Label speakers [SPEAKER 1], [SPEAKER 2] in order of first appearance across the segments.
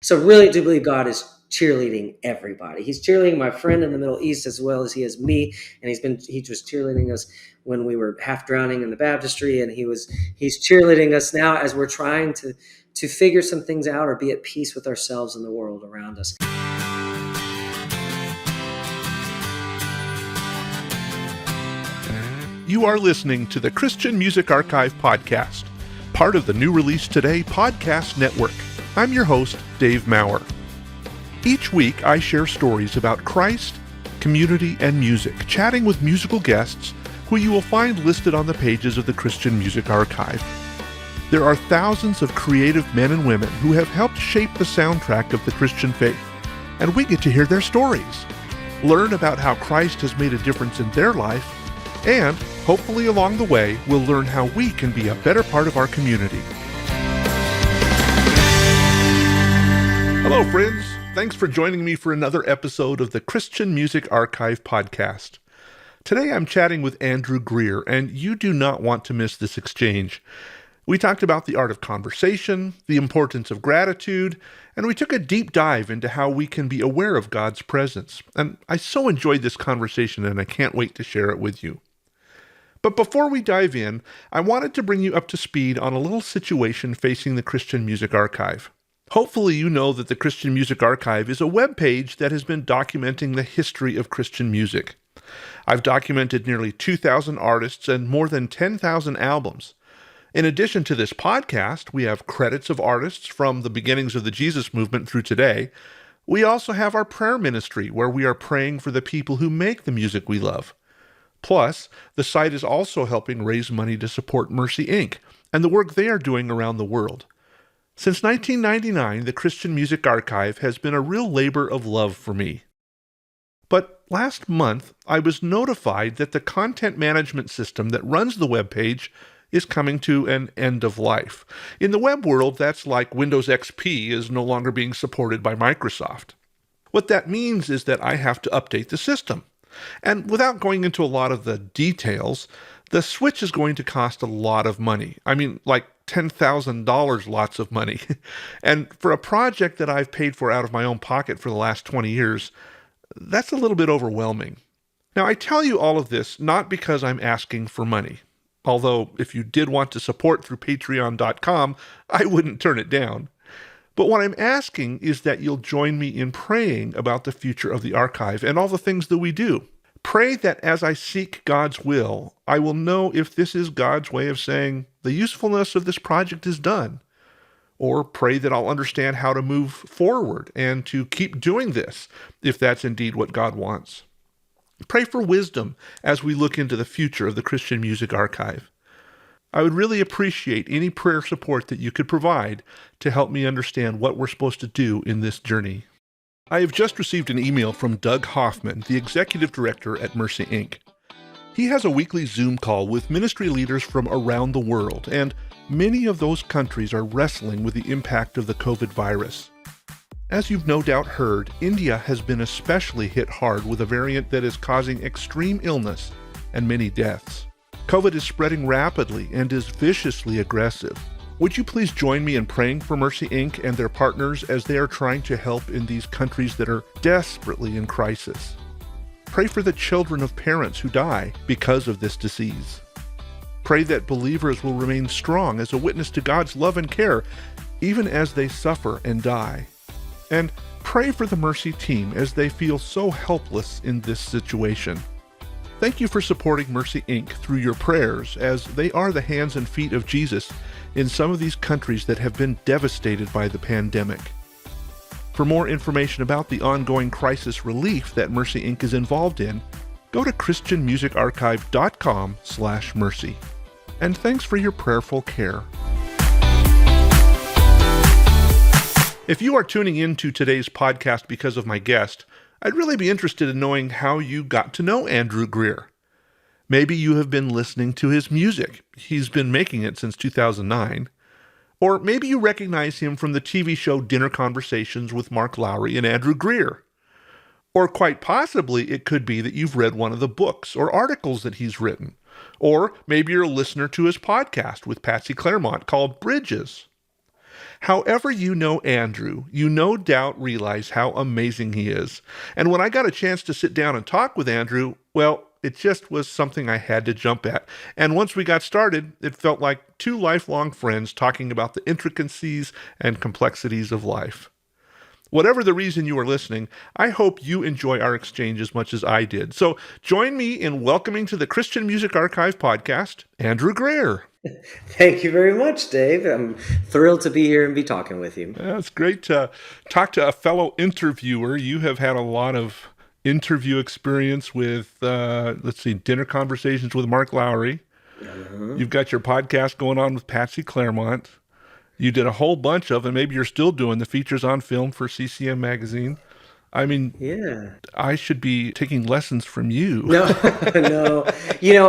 [SPEAKER 1] So really do believe God is cheerleading everybody. He's cheerleading my friend in the Middle East as well as he is me, and he was cheerleading us when we were half drowning in the baptistry, and he's cheerleading us now as we're trying to figure some things out or be at peace with ourselves and the world around us.
[SPEAKER 2] You are listening to the Christian Music Archive podcast, part of the New Release Today podcast network. I'm your host, Dave Maurer. Each week, I share stories about Christ, community, and music, chatting with musical guests who you will find listed on the pages of the Christian Music Archive. There are thousands of creative men and women who have helped shape the soundtrack of the Christian faith, and we get to hear their stories, learn about how Christ has made a difference in their life, and hopefully along the way, we'll learn how we can be a better part of our community. Hello, friends. Thanks for joining me for another episode of the Christian Music Archive podcast. Today I'm chatting with Andrew Greer, and you do not want to miss this exchange. We talked about the art of conversation, the importance of gratitude, and we took a deep dive into how we can be aware of God's presence. And I so enjoyed this conversation, and I can't wait to share it with you. But before we dive in, I wanted to bring you up to speed on a little situation facing the Christian Music Archive. Hopefully you know that the Christian Music Archive is a web page that has been documenting the history of Christian music. I've documented nearly 2,000 artists and more than 10,000 albums. In addition to this podcast, we have credits of artists from the beginnings of the Jesus movement through today. We also have our prayer ministry, where we are praying for the people who make the music we love. Plus, the site is also helping raise money to support Mercy Inc. and the work they are doing around the world. Since 1999, the Christian Music Archive has been a real labor of love for me. But last month, I was notified that the content management system that runs the webpage is coming to an end of life. In the web world, that's like Windows XP is no longer being supported by Microsoft. What that means is that I have to update the system. And without going into a lot of the details, the switch is going to cost a lot of money. I mean, like $10,000 lots of money. And for a project that I've paid for out of my own pocket for the last 20 years, that's a little bit overwhelming. Now, I tell you all of this not because I'm asking for money. Although, if you did want to support through patreon.com, I wouldn't turn it down. But what I'm asking is that you'll join me in praying about the future of the archive and all the things that we do. Pray that as I seek God's will, I will know if this is God's way of saying the usefulness of this project is done. Or pray that I'll understand how to move forward and to keep doing this, if that's indeed what God wants. Pray for wisdom as we look into the future of the Christian Music Archive. I would really appreciate any prayer support that you could provide to help me understand what we're supposed to do in this journey. I have just received an email from Doug Hoffman, the executive director at Mercy Inc. He has a weekly Zoom call with ministry leaders from around the world, and many of those countries are wrestling with the impact of the COVID virus. As you've no doubt heard, India has been especially hit hard with a variant that is causing extreme illness and many deaths. COVID is spreading rapidly and is viciously aggressive. Would you please join me in praying for Mercy Inc. and their partners as they are trying to help in these countries that are desperately in crisis? Pray for the children of parents who die because of this disease. Pray that believers will remain strong as a witness to God's love and care, even as they suffer and die. And pray for the Mercy team as they feel so helpless in this situation. Thank you for supporting Mercy Inc. through your prayers, as they are the hands and feet of Jesus in some of these countries that have been devastated by the pandemic. For more information about the ongoing crisis relief that Mercy Inc. is involved in, go to christianmusicarchive.com/mercy. And thanks for your prayerful care. If you are tuning into today's podcast because of my guest, I'd really be interested in knowing how you got to know Andrew Greer. Maybe you have been listening to his music. He's been making it since 2009. Or maybe you recognize him from the TV show Dinner Conversations with Mark Lowry and Andrew Greer. Or quite possibly, it could be that you've read one of the books or articles that he's written. Or maybe you're a listener to his podcast with Patsy Clairmont called Bridges. However you know Andrew, you no doubt realize how amazing he is. And when I got a chance to sit down and talk with Andrew, well, it just was something I had to jump at. And once we got started, it felt like two lifelong friends talking about the intricacies and complexities of life. Whatever the reason you are listening, I hope you enjoy our exchange as much as I did. So join me in welcoming to the Christian Music Archive podcast, Andrew Greer.
[SPEAKER 1] Thank you very much, Dave. I'm thrilled to be here and be talking with you.
[SPEAKER 2] Yeah, it's great to talk to a fellow interviewer. You have had a lot of interview experience with, let's see, dinner conversations with Mark Lowry.
[SPEAKER 1] Uh-huh.
[SPEAKER 2] You've got your podcast going on with Patsy Clairmont. You did a whole bunch of, and maybe you're still doing the features on film for CCM magazine. I mean,
[SPEAKER 1] Yeah.
[SPEAKER 2] I should be taking lessons from you.
[SPEAKER 1] No, no.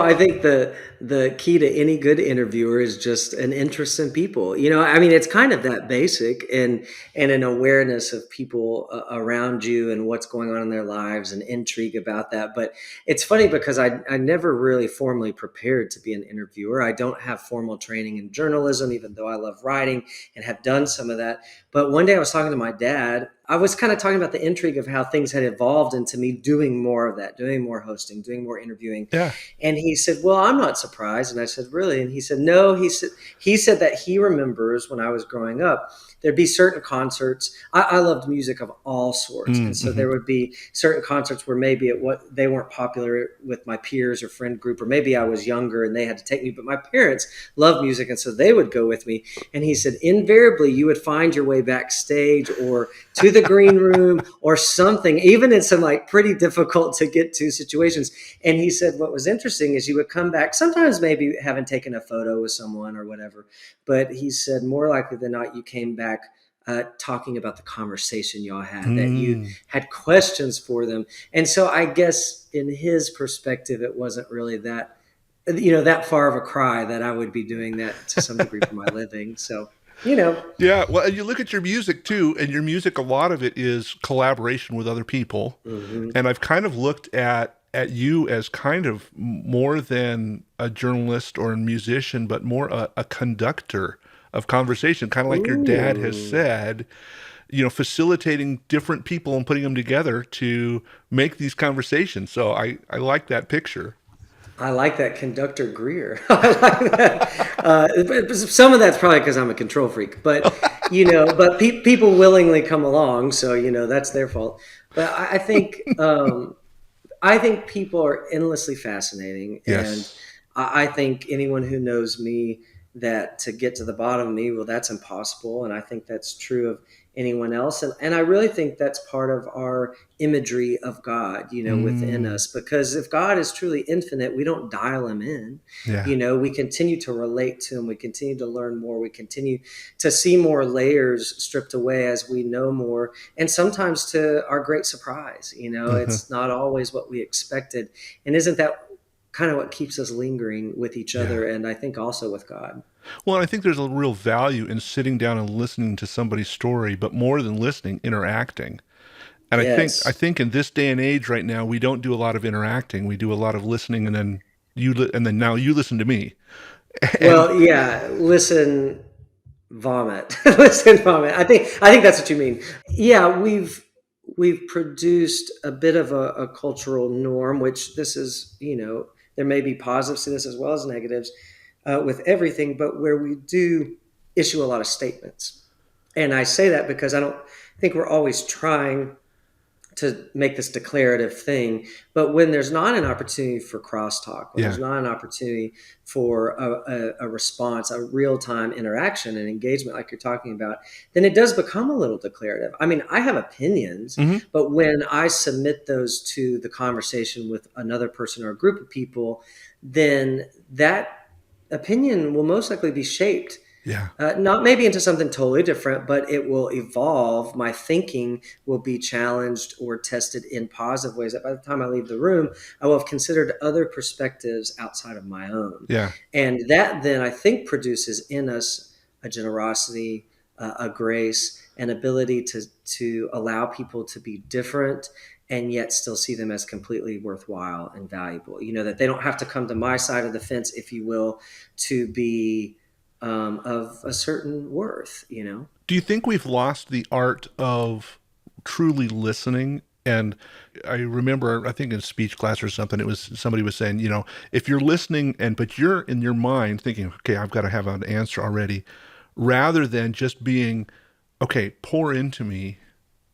[SPEAKER 1] I think the key to any good interviewer is just an interest in people. I mean, it's kind of that basic, and an awareness of people around you and what's going on in their lives and intrigue about that. But it's funny because I never really formally prepared to be an interviewer. I don't have formal training in journalism, even though I love writing and have done some of that. But one day I was talking to my dad. I was kind of talking about the intrigue of how things had evolved into me doing more of that, doing more hosting, doing more interviewing.
[SPEAKER 2] Yeah.
[SPEAKER 1] And he said, "Well, I'm not surprised." And I said, "Really?" And he said, "No." He said that he remembers when I was growing up, there'd be certain concerts. I loved music of all sorts, and so
[SPEAKER 2] Mm-hmm.
[SPEAKER 1] there would be certain concerts where maybe they weren't popular with my peers or friend group, or maybe I was younger and they had to take me. But my parents loved music, and so they would go with me. And he said, invariably, you would find your way backstage or to the green room or something, even in some like pretty difficult to get to situations. And he said, what was interesting is you would come back, sometimes maybe having taken a photo with someone or whatever. But he said, more likely than not, you came back talking about the conversation y'all had, that you
[SPEAKER 2] Mm.
[SPEAKER 1] had questions for them. And so I guess in his perspective, it wasn't really that far of a cry that I would be doing that to some degree for my living. So, you know,
[SPEAKER 2] Yeah, well, and you look at your music too, and your music, a lot of it is collaboration with other people.
[SPEAKER 1] mhm.
[SPEAKER 2] And I've kind of looked at you as kind of more than a journalist or a musician, but more a conductor of conversation, kind of like your dad has
[SPEAKER 1] Ooh.
[SPEAKER 2] said, facilitating different people and putting them together to make these conversations. So I like that picture.
[SPEAKER 1] I like that conductor Greer. I like that. But some of that's probably because I'm a control freak, but people willingly come along, so that's their fault. But I think people are endlessly fascinating, and
[SPEAKER 2] Yes.
[SPEAKER 1] I think anyone who knows me, that to get to the bottom of me, well, that's impossible, and I think that's true of anyone else, and I really think that's part of our imagery of God, within
[SPEAKER 2] Mm,
[SPEAKER 1] us, because if God is truly infinite, we don't dial him in.
[SPEAKER 2] yeah.
[SPEAKER 1] We continue to relate to him, we continue to learn more, we continue to see more layers stripped away as we know more, and sometimes to our great surprise,
[SPEAKER 2] Uh-huh.
[SPEAKER 1] it's not always what we expected. And isn't that kind of what keeps us lingering with each
[SPEAKER 2] Yeah.
[SPEAKER 1] other, and I think also with God?
[SPEAKER 2] Well, I think there's a real value in sitting down and listening to somebody's story, but more than listening, interacting. And
[SPEAKER 1] Yes.
[SPEAKER 2] I think in this day and age right now, we don't do a lot of interacting. We do a lot of listening, and then and then now you listen to me. And
[SPEAKER 1] Well, yeah, listen, vomit. Listen, vomit. I think that's what you mean. Yeah, we've produced a bit of a cultural norm, which this is, there may be positives to this as well as negatives, with everything, but where we do issue a lot of statements. And I say that because I don't think we're always trying to make this declarative thing. But when there's not an opportunity for crosstalk, when there's
[SPEAKER 2] yeah,
[SPEAKER 1] not an opportunity for a response, a real time interaction and engagement, like you're talking about, then it does become a little declarative. I mean, I have opinions,
[SPEAKER 2] hmm,
[SPEAKER 1] but when I submit those to the conversation with another person or a group of people, then that opinion will most likely be shaped,
[SPEAKER 2] yeah,
[SPEAKER 1] not maybe into something totally different, but it will evolve. My thinking will be challenged or tested in positive ways, that by the time I leave the room, I will have considered other perspectives outside of my own.
[SPEAKER 2] yeah,
[SPEAKER 1] And that then I think produces in us a generosity, a grace, an ability to allow people to be different and yet still see them as completely worthwhile and valuable. That they don't have to come to my side of the fence, if you will, to be of a certain worth,
[SPEAKER 2] Do you think we've lost the art of truly listening? And I remember, I think in speech class or something, it was somebody was saying, if you're listening but you're in your mind thinking, okay, I've got to have an answer already, rather than just being, okay, pour into me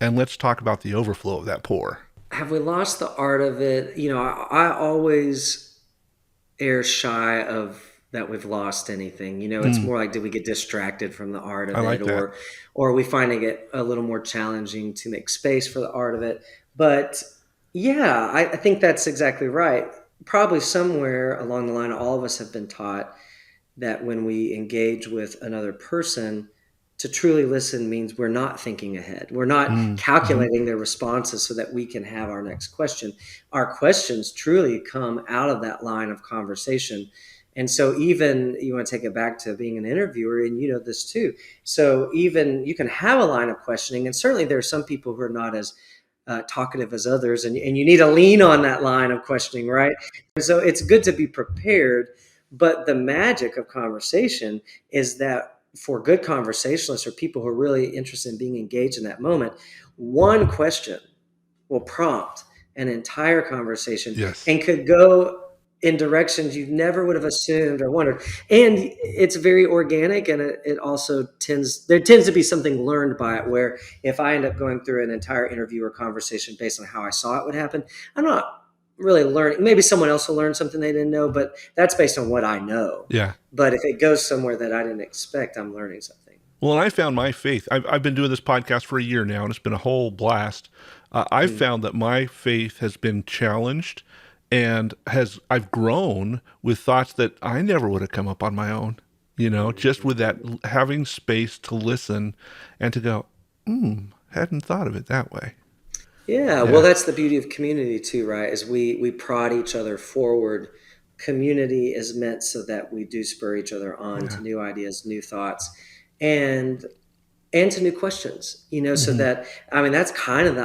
[SPEAKER 2] and let's talk about the overflow of that pour.
[SPEAKER 1] Have we lost the art of it? I always err shy of that we've lost anything. It's
[SPEAKER 2] Mm,
[SPEAKER 1] more like, did we get distracted from the art
[SPEAKER 2] I
[SPEAKER 1] of it,
[SPEAKER 2] like that.
[SPEAKER 1] or are we finding it a little more challenging to make space for the art of it? But yeah, I think that's exactly right. Probably somewhere along the line, all of us have been taught that when we engage with another person, to truly listen means we're not thinking ahead. We're not
[SPEAKER 2] Mm, hmm.
[SPEAKER 1] calculating their responses so that we can have our next question. Our questions truly come out of that line of conversation. And so, even you want to take it back to being an interviewer, and you know this too. So, even you can have a line of questioning, and certainly there are some people who are not as talkative as others, and you need to lean on that line of questioning, right? And so, it's good to be prepared, but the magic of conversation is that for good conversationalists or people who are really interested in being engaged in that moment, one question will prompt an entire conversation
[SPEAKER 2] Yes.
[SPEAKER 1] and could go in directions you never would have assumed or wondered. And it's very organic, and it also there tends to be something learned by it, where if I end up going through an entire interview or conversation based on how I saw it would happen, I'm not really learning. Maybe someone else will learn something they didn't know, but that's based on what I know.
[SPEAKER 2] Yeah.
[SPEAKER 1] But if it goes somewhere that I didn't expect, I'm learning something.
[SPEAKER 2] Well, and I found my faith. I've been doing this podcast for a year now, and it's been a whole blast. I've
[SPEAKER 1] Hmm.
[SPEAKER 2] found that my faith has been challenged, and I've grown with thoughts that I never would have come up on my own. Just with that having space to listen and to go, hadn't thought of it that way.
[SPEAKER 1] Yeah, well,
[SPEAKER 2] Yeah,
[SPEAKER 1] that's the beauty of community too, right? Is we prod each other forward. Community is meant so that we do spur each other on
[SPEAKER 2] yeah,
[SPEAKER 1] to new ideas, new thoughts, and and to new questions. So
[SPEAKER 2] hmm,
[SPEAKER 1] that, I mean, that's kind of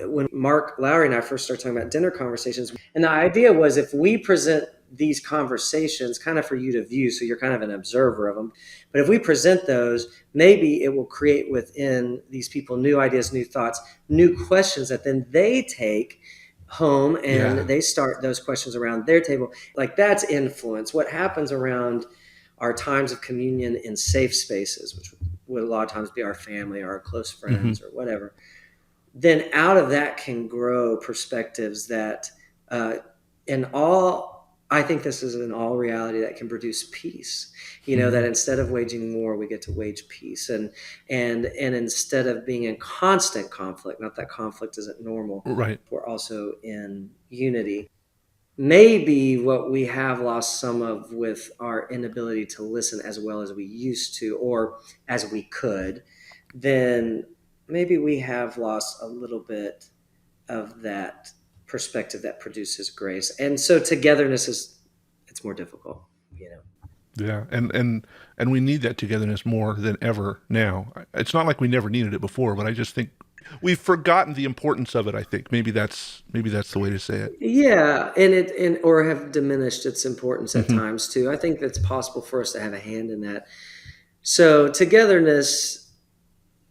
[SPEAKER 1] when Mark Lowry and I first started talking about dinner conversations, and the idea was, if we present these conversations kind of for you to view, so you're kind of an observer of them, but if we present those, maybe it will create within these people new ideas, new thoughts, new questions that then they take home and
[SPEAKER 2] yeah,
[SPEAKER 1] they start those questions around their table. Like, that's influence. What happens around our times of communion in safe spaces, which would a lot of times be our family or our close
[SPEAKER 2] hmm,
[SPEAKER 1] friends or whatever, then out of that can grow perspectives that, uh, in all, I think this is in all reality, that can produce peace. That
[SPEAKER 2] hmm,
[SPEAKER 1] instead of waging war, we get to wage peace, and instead of being in constant conflict, not that conflict isn't normal,
[SPEAKER 2] right.
[SPEAKER 1] we're also in unity. Maybe what we have lost some of with our inability to listen as well as we used to, or as we could, then maybe we have lost a little bit of that perspective that produces grace. And so togetherness it's more difficult, you know.
[SPEAKER 2] Yeah, and we need that togetherness more than ever now. It's not like we never needed it before, but I just think we've forgotten the importance of it. I think maybe that's the way to say it.
[SPEAKER 1] Yeah, and or have diminished its importance at
[SPEAKER 2] Hmm.
[SPEAKER 1] times too. I think that's possible for us to have a hand in that. So togetherness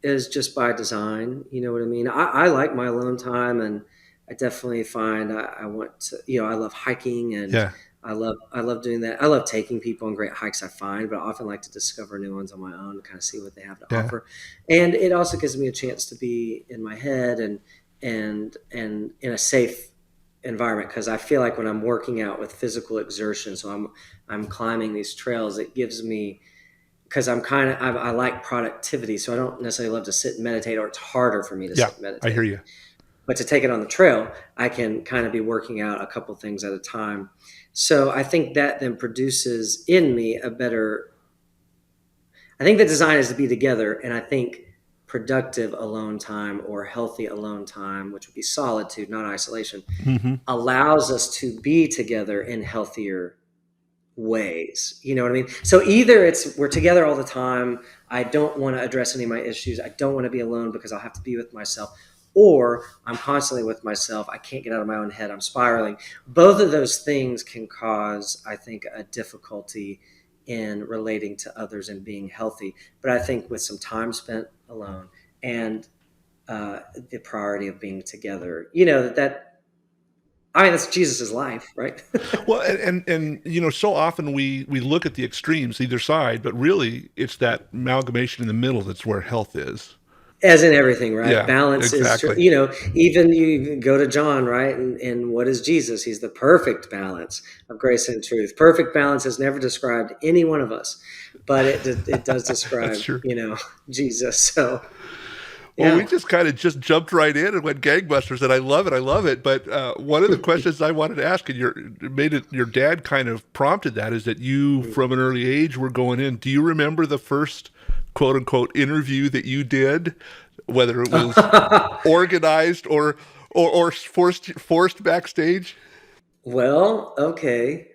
[SPEAKER 1] is just by design. You know what I mean? I like my alone time, and I definitely find I want to. I love hiking, and
[SPEAKER 2] Yeah,
[SPEAKER 1] I love doing that. I love taking people on great hikes I find, but I often like to discover new ones on my own, to kind of see what they have to
[SPEAKER 2] yeah,
[SPEAKER 1] offer. And it also gives me a chance to be in my head, and in a safe environment, because I feel like when I'm working out with physical exertion, so I'm climbing these trails, it gives me, because I like productivity, so I don't necessarily love to sit and meditate, or it's harder for me to
[SPEAKER 2] yeah.
[SPEAKER 1] sit and
[SPEAKER 2] I hear
[SPEAKER 1] meditate.
[SPEAKER 2] you.
[SPEAKER 1] But to take it on the trail, I can kind of be working out a couple things at a time. So I think that then produces in me a better. I think the design is to be together, and I think productive alone time or healthy alone time, which would be solitude, not isolation,
[SPEAKER 2] Hmm.
[SPEAKER 1] allows us to be together in healthier ways. You know what I mean? So either it's we're together all the time, I don't want to address any of my issues, I don't want to be alone because I'll have to be with myself, or I'm constantly with myself, I can't get out of my own head, I'm spiraling. Both of those things can cause, I think, a difficulty in relating to others and being healthy. But I think with some time spent alone and the priority of being together, I mean, that's Jesus's life, right?
[SPEAKER 2] Well, and so often we look at the extremes, either side, but really it's that amalgamation in the middle that's where health is.
[SPEAKER 1] As in everything, right?
[SPEAKER 2] Yeah,
[SPEAKER 1] Balance is,
[SPEAKER 2] exactly.
[SPEAKER 1] even you go to John, right? And what is Jesus? He's the perfect balance of grace and truth. Perfect balance has never described any one of us, but it does
[SPEAKER 2] That's
[SPEAKER 1] describe,
[SPEAKER 2] true.
[SPEAKER 1] Jesus. So,
[SPEAKER 2] Well, we
[SPEAKER 1] yeah.
[SPEAKER 2] just kind of just jumped right in and went gangbusters, and I love it. I love it. But one of the questions I wanted to ask, and your dad kind of prompted that, is that you, from an early age, were going in. Do you remember the first quote unquote interview that you did, whether it was organized or forced backstage?
[SPEAKER 1] Well, okay.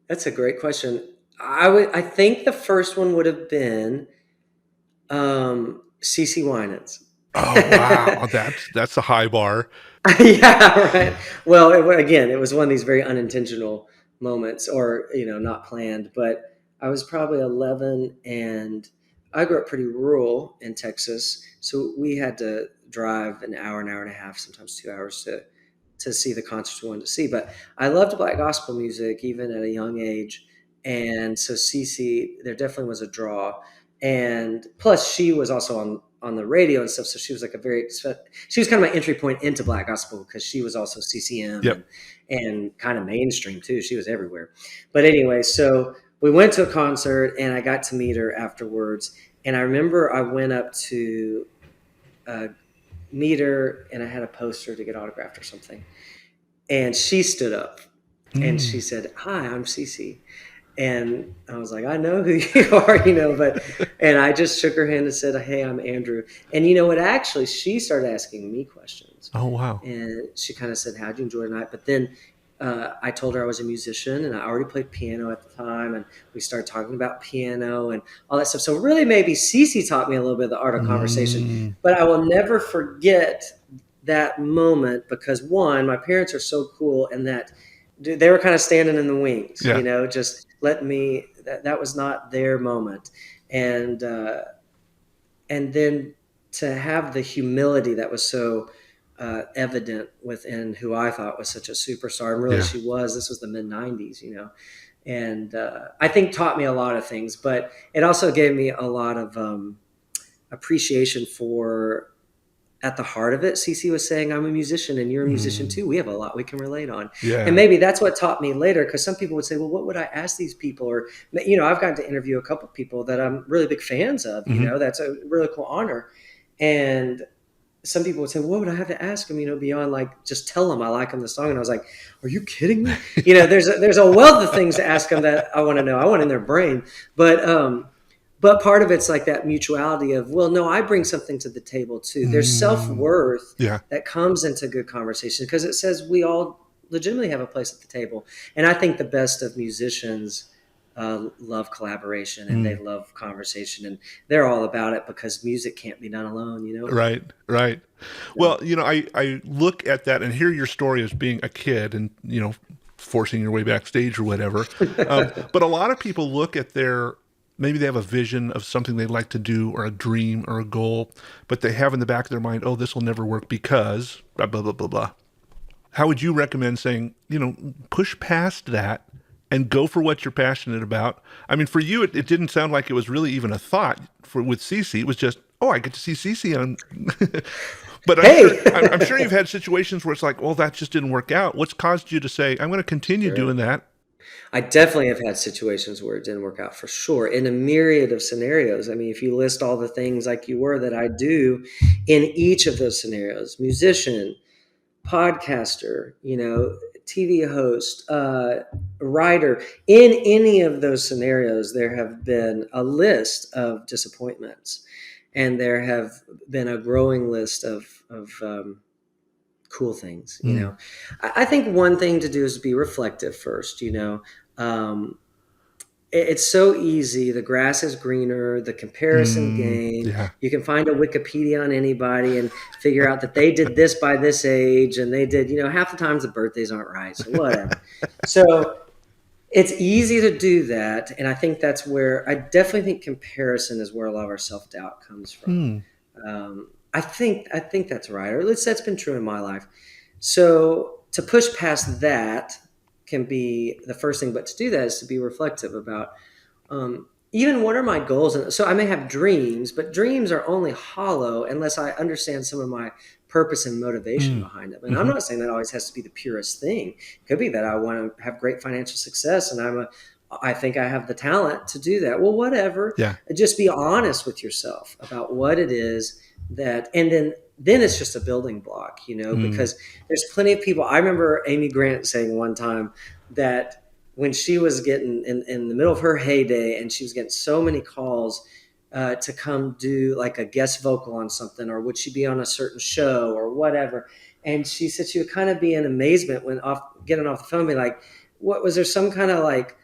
[SPEAKER 1] That's a great question. I think the first one would have been CC Winans.
[SPEAKER 2] Oh wow, that's a high bar.
[SPEAKER 1] Yeah, right. Well, again, it was one of these very unintentional moments, or not planned. But I was probably 11, and I grew up pretty rural in Texas, so we had to drive an hour and a half, sometimes 2 hours to see the concerts we wanted to see. But I loved black gospel music even at a young age, and so Cece, there definitely was a draw. And plus, she was also on the radio and stuff, so she was like she was kind of my entry point into black gospel because she was also CCM
[SPEAKER 2] Yep.
[SPEAKER 1] and kind of mainstream too. She was everywhere. But anyway, so we went to a concert and I got to meet her afterwards. And I remember I went up to meet her and I had a poster to get autographed or something. And she stood up and she
[SPEAKER 2] Mm.
[SPEAKER 1] said, "Hi, I'm Cece." And I was like, "I know who you are, and I just shook her hand and said, "Hey, I'm Andrew." And you know what? Actually, she started asking me questions.
[SPEAKER 2] Oh wow.
[SPEAKER 1] And she kind of said, "How'd you enjoy tonight?" But then I told her I was a musician and I already played piano at the time. And we started talking about piano and all that stuff. So really, maybe Cece taught me a little bit of the art of conversation.
[SPEAKER 2] Mm.
[SPEAKER 1] But I will never forget that moment because, one, my parents are so cool, and that they were kind of standing in the wings,
[SPEAKER 2] Yeah.
[SPEAKER 1] just let me, that was not their moment. And, and then to have the humility that was so evident within who I thought was such a superstar, and really
[SPEAKER 2] Yeah.
[SPEAKER 1] she was. This was the mid '90s, and I think taught me a lot of things, but it also gave me a lot of appreciation for. At the heart of it, Cece was saying, "I'm a musician and you're a musician
[SPEAKER 2] Mm.
[SPEAKER 1] too. We have a lot we can relate on." And
[SPEAKER 2] Yeah.
[SPEAKER 1] maybe that's what taught me later, because some people would say, "Well, what would I ask these people?" Or, I've gotten to interview a couple of people that I'm really big fans of,
[SPEAKER 2] Hmm.
[SPEAKER 1] that's a really cool honor. And some people would say, "What would I have to ask them, beyond like just tell them I like them the song?" And I was like, "Are you kidding me?" There's a wealth of things to ask them that I want to know. I want in their brain. But part of it's like that mutuality of, well, no, I bring something to the table too. There's
[SPEAKER 2] Mm.
[SPEAKER 1] self-worth
[SPEAKER 2] Yeah.
[SPEAKER 1] that comes into good conversation because it says we all legitimately have a place at the table. And I think the best of musicians love collaboration and they
[SPEAKER 2] Mm.
[SPEAKER 1] love conversation, and they're all about it because music can't be done alone.
[SPEAKER 2] Right, right.
[SPEAKER 1] So,
[SPEAKER 2] Well, I look at that and hear your story as being a kid and, forcing your way backstage or whatever. But a lot of people look at maybe they have a vision of something they'd like to do or a dream or a goal, but they have in the back of their mind, oh, this will never work because blah, blah, blah, blah, blah. How would you recommend saying, push past that and go for what you're passionate about? I mean, for you, it didn't sound like it was really even a thought with Cece. It was just, oh, I get to see Cece on. But I'm sure
[SPEAKER 1] hey.
[SPEAKER 2] I'm sure you've had situations where it's like, well, that just didn't work out. What's caused you to say, I'm going to continue
[SPEAKER 1] Sure.
[SPEAKER 2] doing that?
[SPEAKER 1] I definitely have had situations where it didn't work out, for sure, in a myriad of scenarios. I mean, if you list all the things like you were that I do in each of those scenarios: musician, podcaster, TV host, writer, in any of those scenarios, there have been a list of disappointments, and there have been a growing list of cool things.
[SPEAKER 2] Mm,
[SPEAKER 1] I think one thing to do is be reflective first. Um, it's so easy. The grass is greener, the comparison game.
[SPEAKER 2] yeah.
[SPEAKER 1] You can find a Wikipedia on anybody and figure out that they did this by this age and they did, half the times the birthdays aren't right. So whatever. So It's easy to do that, and I think that's where I definitely think comparison is where a lot of our self-doubt comes from.
[SPEAKER 2] Hmm.
[SPEAKER 1] I think that's right, or at least that's been true in my life. So to push past that can be the first thing, but to do that is to be reflective about even what are my goals. And so I may have dreams, but dreams are only hollow unless I understand some of my purpose and motivation
[SPEAKER 2] Hmm.
[SPEAKER 1] behind them. And I'm
[SPEAKER 2] Hmm.
[SPEAKER 1] not saying that always has to be the purest thing. It could be that I want to have great financial success, and I think I have the talent to do that. Well, whatever.
[SPEAKER 2] Yeah.
[SPEAKER 1] Just be honest with yourself about what it is that, and then it's just a building block,
[SPEAKER 2] Hmm.
[SPEAKER 1] because there's plenty of people. I remember Amy Grant saying one time that when she was getting in the middle of her heyday and she was getting so many calls to come do like a guest vocal on something, or would she be on a certain show or whatever. And she said she would kind of be in amazement when getting off the phone, be like, what was there, some kind of like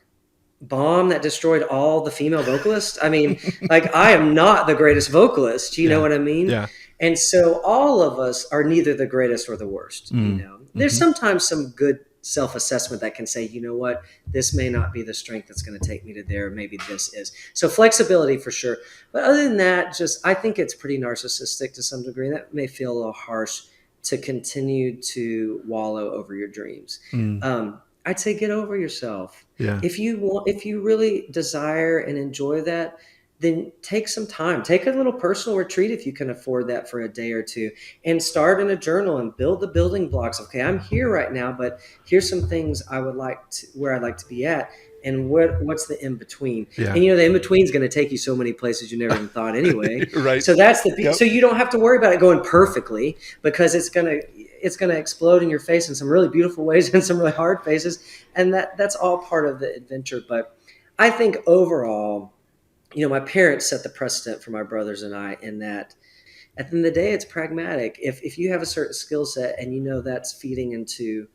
[SPEAKER 1] bomb that destroyed all the female vocalists? I mean, like, I am not the greatest vocalist, you know
[SPEAKER 2] Yeah.
[SPEAKER 1] what I mean?
[SPEAKER 2] Yeah.
[SPEAKER 1] And so all of us are neither the greatest or the worst,
[SPEAKER 2] Hmm.
[SPEAKER 1] There's
[SPEAKER 2] Hmm.
[SPEAKER 1] sometimes some good self-assessment that can say, you know what, this may not be the strength that's going to take me to there, maybe this is. So flexibility for sure. But other than that, just, I think it's pretty narcissistic to some degree. That may feel a little harsh, to continue to wallow over your dreams.
[SPEAKER 2] Hmm.
[SPEAKER 1] I'd say get over yourself.
[SPEAKER 2] Yeah.
[SPEAKER 1] If you really desire and enjoy that, then take some time. Take a little personal retreat if you can afford that for a day or two, and start in a journal and build the building blocks. Okay, I'm here right now, but here's some things I would like to, where I'd like to be at, and what's the in between.
[SPEAKER 2] Yeah.
[SPEAKER 1] And the in between is going to take you so many places you never even thought anyway.
[SPEAKER 2] Right.
[SPEAKER 1] So
[SPEAKER 2] Yep.
[SPEAKER 1] so you don't have to worry about it going perfectly, because it's gonna explode in your face in some really beautiful ways and some really hard faces, and that's all part of the adventure. But I think overall, my parents set the precedent for my brothers and I, in that at the end of the day, it's pragmatic. If you have a certain skill set and that's feeding into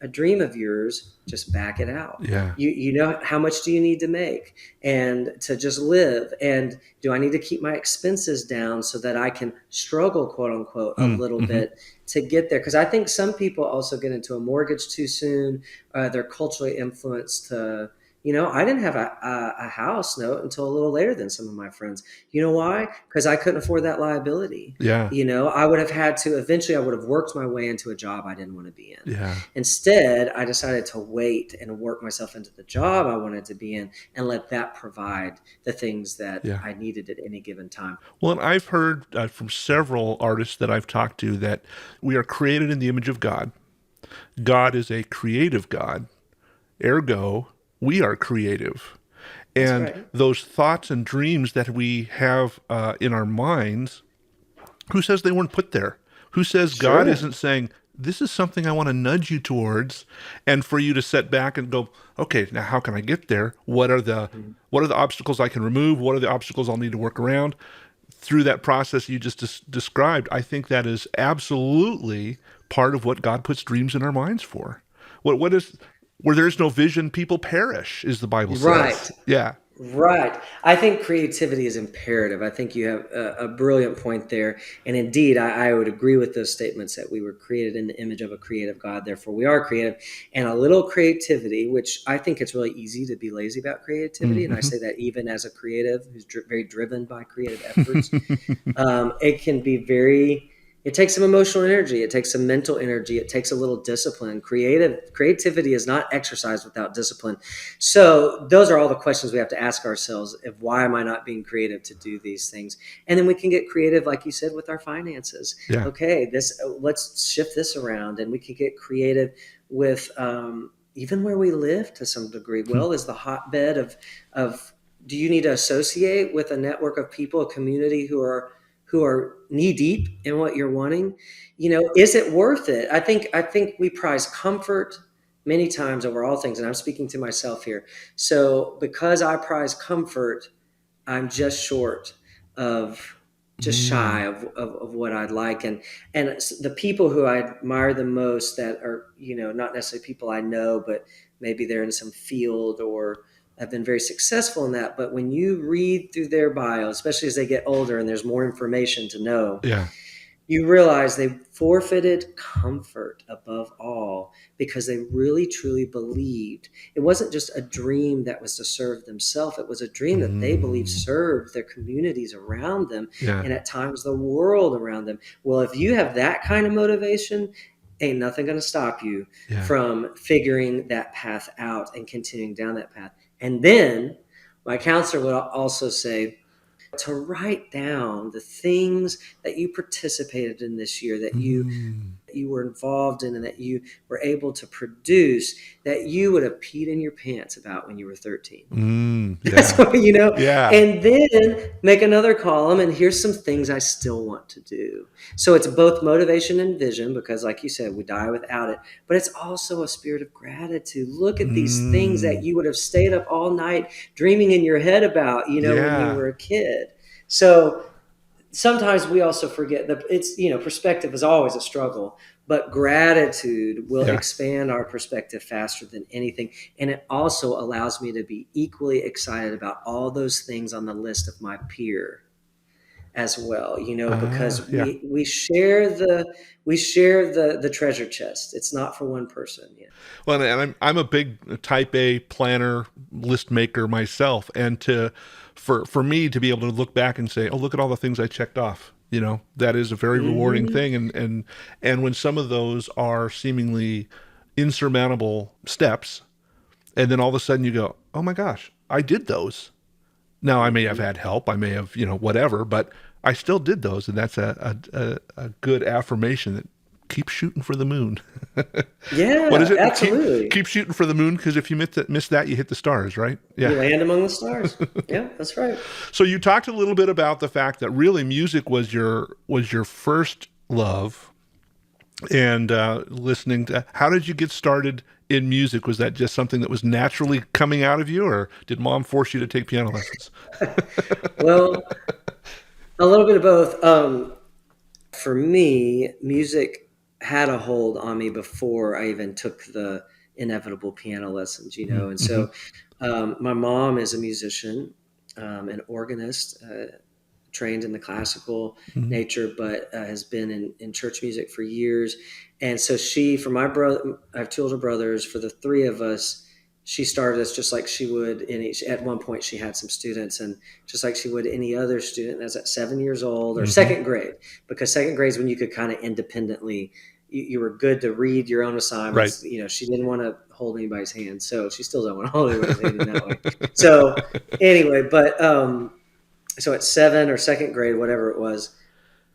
[SPEAKER 1] a dream of yours, just back it out.
[SPEAKER 2] Yeah.
[SPEAKER 1] You know, how much do you need to make and to just live? And do I need to keep my expenses down so that I can struggle, quote unquote, a
[SPEAKER 2] Mm.
[SPEAKER 1] little
[SPEAKER 2] Hmm.
[SPEAKER 1] bit to get there? Because I think some people also get into a mortgage too soon. They're culturally influenced to, I didn't have a house note until a little later than some of my friends. You know why? Because I couldn't afford that liability.
[SPEAKER 2] Yeah.
[SPEAKER 1] I would have had to, eventually I would have worked my way into a job I didn't want to be in.
[SPEAKER 2] Yeah.
[SPEAKER 1] Instead, I decided to wait and work myself into the job I wanted to be in, and let that provide the things that
[SPEAKER 2] Yeah.
[SPEAKER 1] I needed at any given time.
[SPEAKER 2] Well, and I've heard from several artists that I've talked to that we are created in the image of God. God is a creative God. Ergo, we are creative.
[SPEAKER 1] That's
[SPEAKER 2] And
[SPEAKER 1] right.
[SPEAKER 2] those thoughts and dreams that we have in our minds, who says they weren't put there? Who says God
[SPEAKER 1] Sure.
[SPEAKER 2] isn't saying, this is something I want to nudge you towards, and for you to set back and go, okay, now how can I get there?
[SPEAKER 1] Mhm.
[SPEAKER 2] What are the obstacles I can remove? What are the obstacles I'll need to work around? Through that process you just described, I think that is absolutely part of what God puts dreams in our minds for. What is where there's no vision, people perish, is the Bible
[SPEAKER 1] Right.
[SPEAKER 2] says. Yeah.
[SPEAKER 1] Right. I think creativity is imperative. I think you have a brilliant point there. And indeed, I would agree with those statements that we were created in the image of a creative God. Therefore, we are creative. And a little creativity, which I think it's really easy to be lazy about creativity. And I
[SPEAKER 2] Mm-hmm.
[SPEAKER 1] say that even as a creative who's very driven by creative efforts. It can be it takes some emotional energy. It takes some mental energy. It takes a little discipline. Creativity is not exercised without discipline. So those are all the questions we have to ask ourselves: of why am I not being creative to do these things? And then we can get creative, like you said, with our finances.
[SPEAKER 2] Yeah.
[SPEAKER 1] Okay, let's shift this around, and we can get creative with even where we live to some degree. Well, is the hotbed of do you need to associate with a network of people, a community who are knee deep in what you're wanting? Is it worth it? I think we prize comfort many times over all things, and I'm speaking to myself here. So because I prize comfort, I'm just short of, just
[SPEAKER 2] Mm.
[SPEAKER 1] shy of what I'd like. And the people who I admire the most, that are, not necessarily people I know, but maybe they're in some field or have been very successful in that. But when you read through their bio, especially as they get older and there's more information to know,
[SPEAKER 2] Yeah.
[SPEAKER 1] you realize they forfeited comfort above all because they really truly believed it wasn't just a dream that was to serve themselves. It was a dream that they believed
[SPEAKER 2] Mm,
[SPEAKER 1] served their communities around them
[SPEAKER 2] yeah.
[SPEAKER 1] and at times the world around them. Well, if you have that kind of motivation, ain't nothing going to stop you
[SPEAKER 2] Yeah.
[SPEAKER 1] from figuring that path out and continuing down that path. And then my counselor would also say, to write down the things that you participated in this year,
[SPEAKER 2] Mm,
[SPEAKER 1] that you were involved in, and that you were able to produce, that you would have peed in your pants about when you were 13. That's
[SPEAKER 2] yeah.
[SPEAKER 1] what,
[SPEAKER 2] Yeah.
[SPEAKER 1] and then make another column. And here's some things I still want to do. So it's both motivation and vision, because, like you said, we die without it. But it's also a spirit of gratitude. Look at these things that
[SPEAKER 2] Mm,
[SPEAKER 1] you would have stayed up all night dreaming in your head about, when you
[SPEAKER 2] yeah.
[SPEAKER 1] were a kid. So sometimes we also forget that it's, perspective is always a struggle, but gratitude will
[SPEAKER 2] Yeah.
[SPEAKER 1] expand our perspective faster than anything. And it also allows me to be equally excited about all those things on the list of my peer as well, because
[SPEAKER 2] Yeah.
[SPEAKER 1] we share the treasure chest. It's not for one person. Yeah.
[SPEAKER 2] Well, and I'm a big type A planner, list maker myself, and for me to be able to look back and say, oh, look at all the things I checked off. That is a very rewarding
[SPEAKER 1] Hmm.
[SPEAKER 2] thing, and when some of those are seemingly insurmountable steps, and then all of a sudden you go, oh my gosh, I did those. Now I may have
[SPEAKER 1] Hmm.
[SPEAKER 2] had help, I may have whatever, but I still did those, and that's a good affirmation that keep shooting for the moon. What is
[SPEAKER 1] Yeah,
[SPEAKER 2] it?
[SPEAKER 1] absolutely.
[SPEAKER 2] Keep shooting for the moon, because if you miss that, you hit the stars, right? Yeah.
[SPEAKER 1] You land among the stars. Yeah, that's right.
[SPEAKER 2] So you talked a little bit about the fact that really music was your first love, and listening to. How did you get started in music? Was that just something that was naturally coming out of you, or did mom force you to take piano lessons?
[SPEAKER 1] Well, a little bit of both. For me, music had a hold on me before I even took the inevitable piano lessons, And
[SPEAKER 2] Mm-hmm.
[SPEAKER 1] so, my mom is a musician, an organist, trained in the classical
[SPEAKER 2] Mm-hmm.
[SPEAKER 1] nature, but has been in church music for years. And so for my brother, I have two older brothers. For the three of us, she started us just like she would at one point she had some students, and just like she would any other student. That's at 7 years old or
[SPEAKER 2] Mm-hmm.
[SPEAKER 1] second grade, because second grade is when you could kind of independently, you were good to read your own
[SPEAKER 2] Right.
[SPEAKER 1] assignments. She didn't want to hold anybody's hand. So she still doesn't want to hold anybody's hand in that way. So anyway, but so at seven or second grade, whatever it was,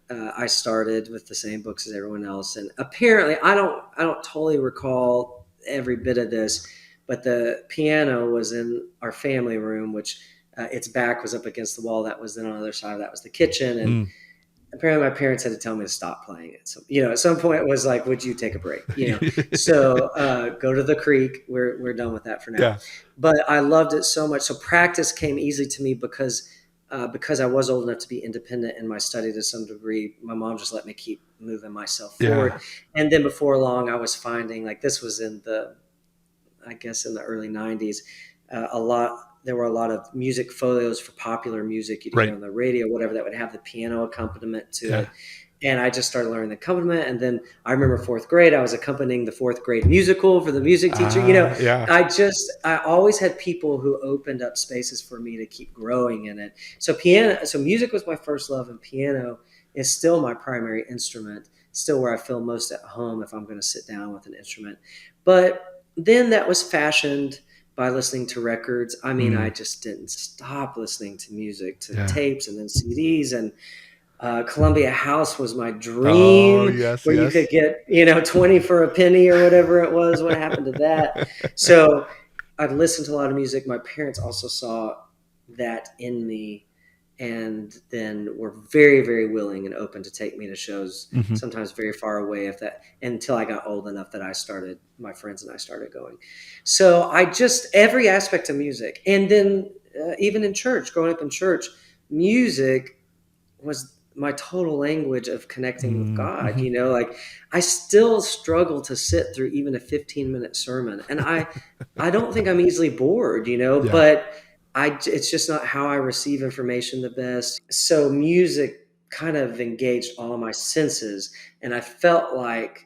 [SPEAKER 1] I started with the same books as everyone else. And apparently, I don't totally recall every bit of this, but the piano was in our family room, which its back was up against the wall. That was then on the other side of that was the kitchen. And
[SPEAKER 2] Mm.
[SPEAKER 1] apparently, my parents had to tell me to stop playing it. So, at some point, it was like, "Would you take a break?" So go to the creek. We're done with that for now.
[SPEAKER 2] Yeah.
[SPEAKER 1] But I loved it so much. So practice came easy to me because I was old enough to be independent in my study to some degree. My mom just let me keep moving myself forward.
[SPEAKER 2] Yeah.
[SPEAKER 1] And then before long, I was finding, like, this was I guess in the early 90s, there were a lot of music photos for popular music you'd hear
[SPEAKER 2] Right.
[SPEAKER 1] on the radio, whatever, that would have the piano accompaniment to
[SPEAKER 2] Yeah.
[SPEAKER 1] it. And I just started learning the accompaniment. And then I remember fourth grade, I was accompanying the fourth grade musical for the music teacher.
[SPEAKER 2] Yeah.
[SPEAKER 1] I always had people who opened up spaces for me to keep growing in it. So music was my first love, and piano is still my primary instrument, still where I feel most at home if I'm going to sit down with an instrument. But then that was fashioned by listening to records. I mean, I
[SPEAKER 2] Mm.
[SPEAKER 1] just didn't stop listening to music, to
[SPEAKER 2] Yeah.
[SPEAKER 1] tapes and then CDs. And Columbia House was my
[SPEAKER 2] Oh,
[SPEAKER 1] dream,
[SPEAKER 2] yes,
[SPEAKER 1] where you could
[SPEAKER 2] yes.
[SPEAKER 1] get 20 for a penny or whatever it was. What happened to that? So I'd listened to a lot of music. My parents also saw that in me, and then were very, very willing and open to take me to shows,
[SPEAKER 2] Hmm.
[SPEAKER 1] sometimes very far away, if that, until I got old enough that my friends and I started going. So I just, every aspect of music. And then even in church, growing up in church, music was my total language of connecting with God.
[SPEAKER 2] Mm-hmm.
[SPEAKER 1] Like, I still struggle to sit through even a 15-minute sermon, and I don't think I'm easily bored,
[SPEAKER 2] Yeah.
[SPEAKER 1] but it's just not how I receive information the best. So music kind of engaged all of my senses, and I felt like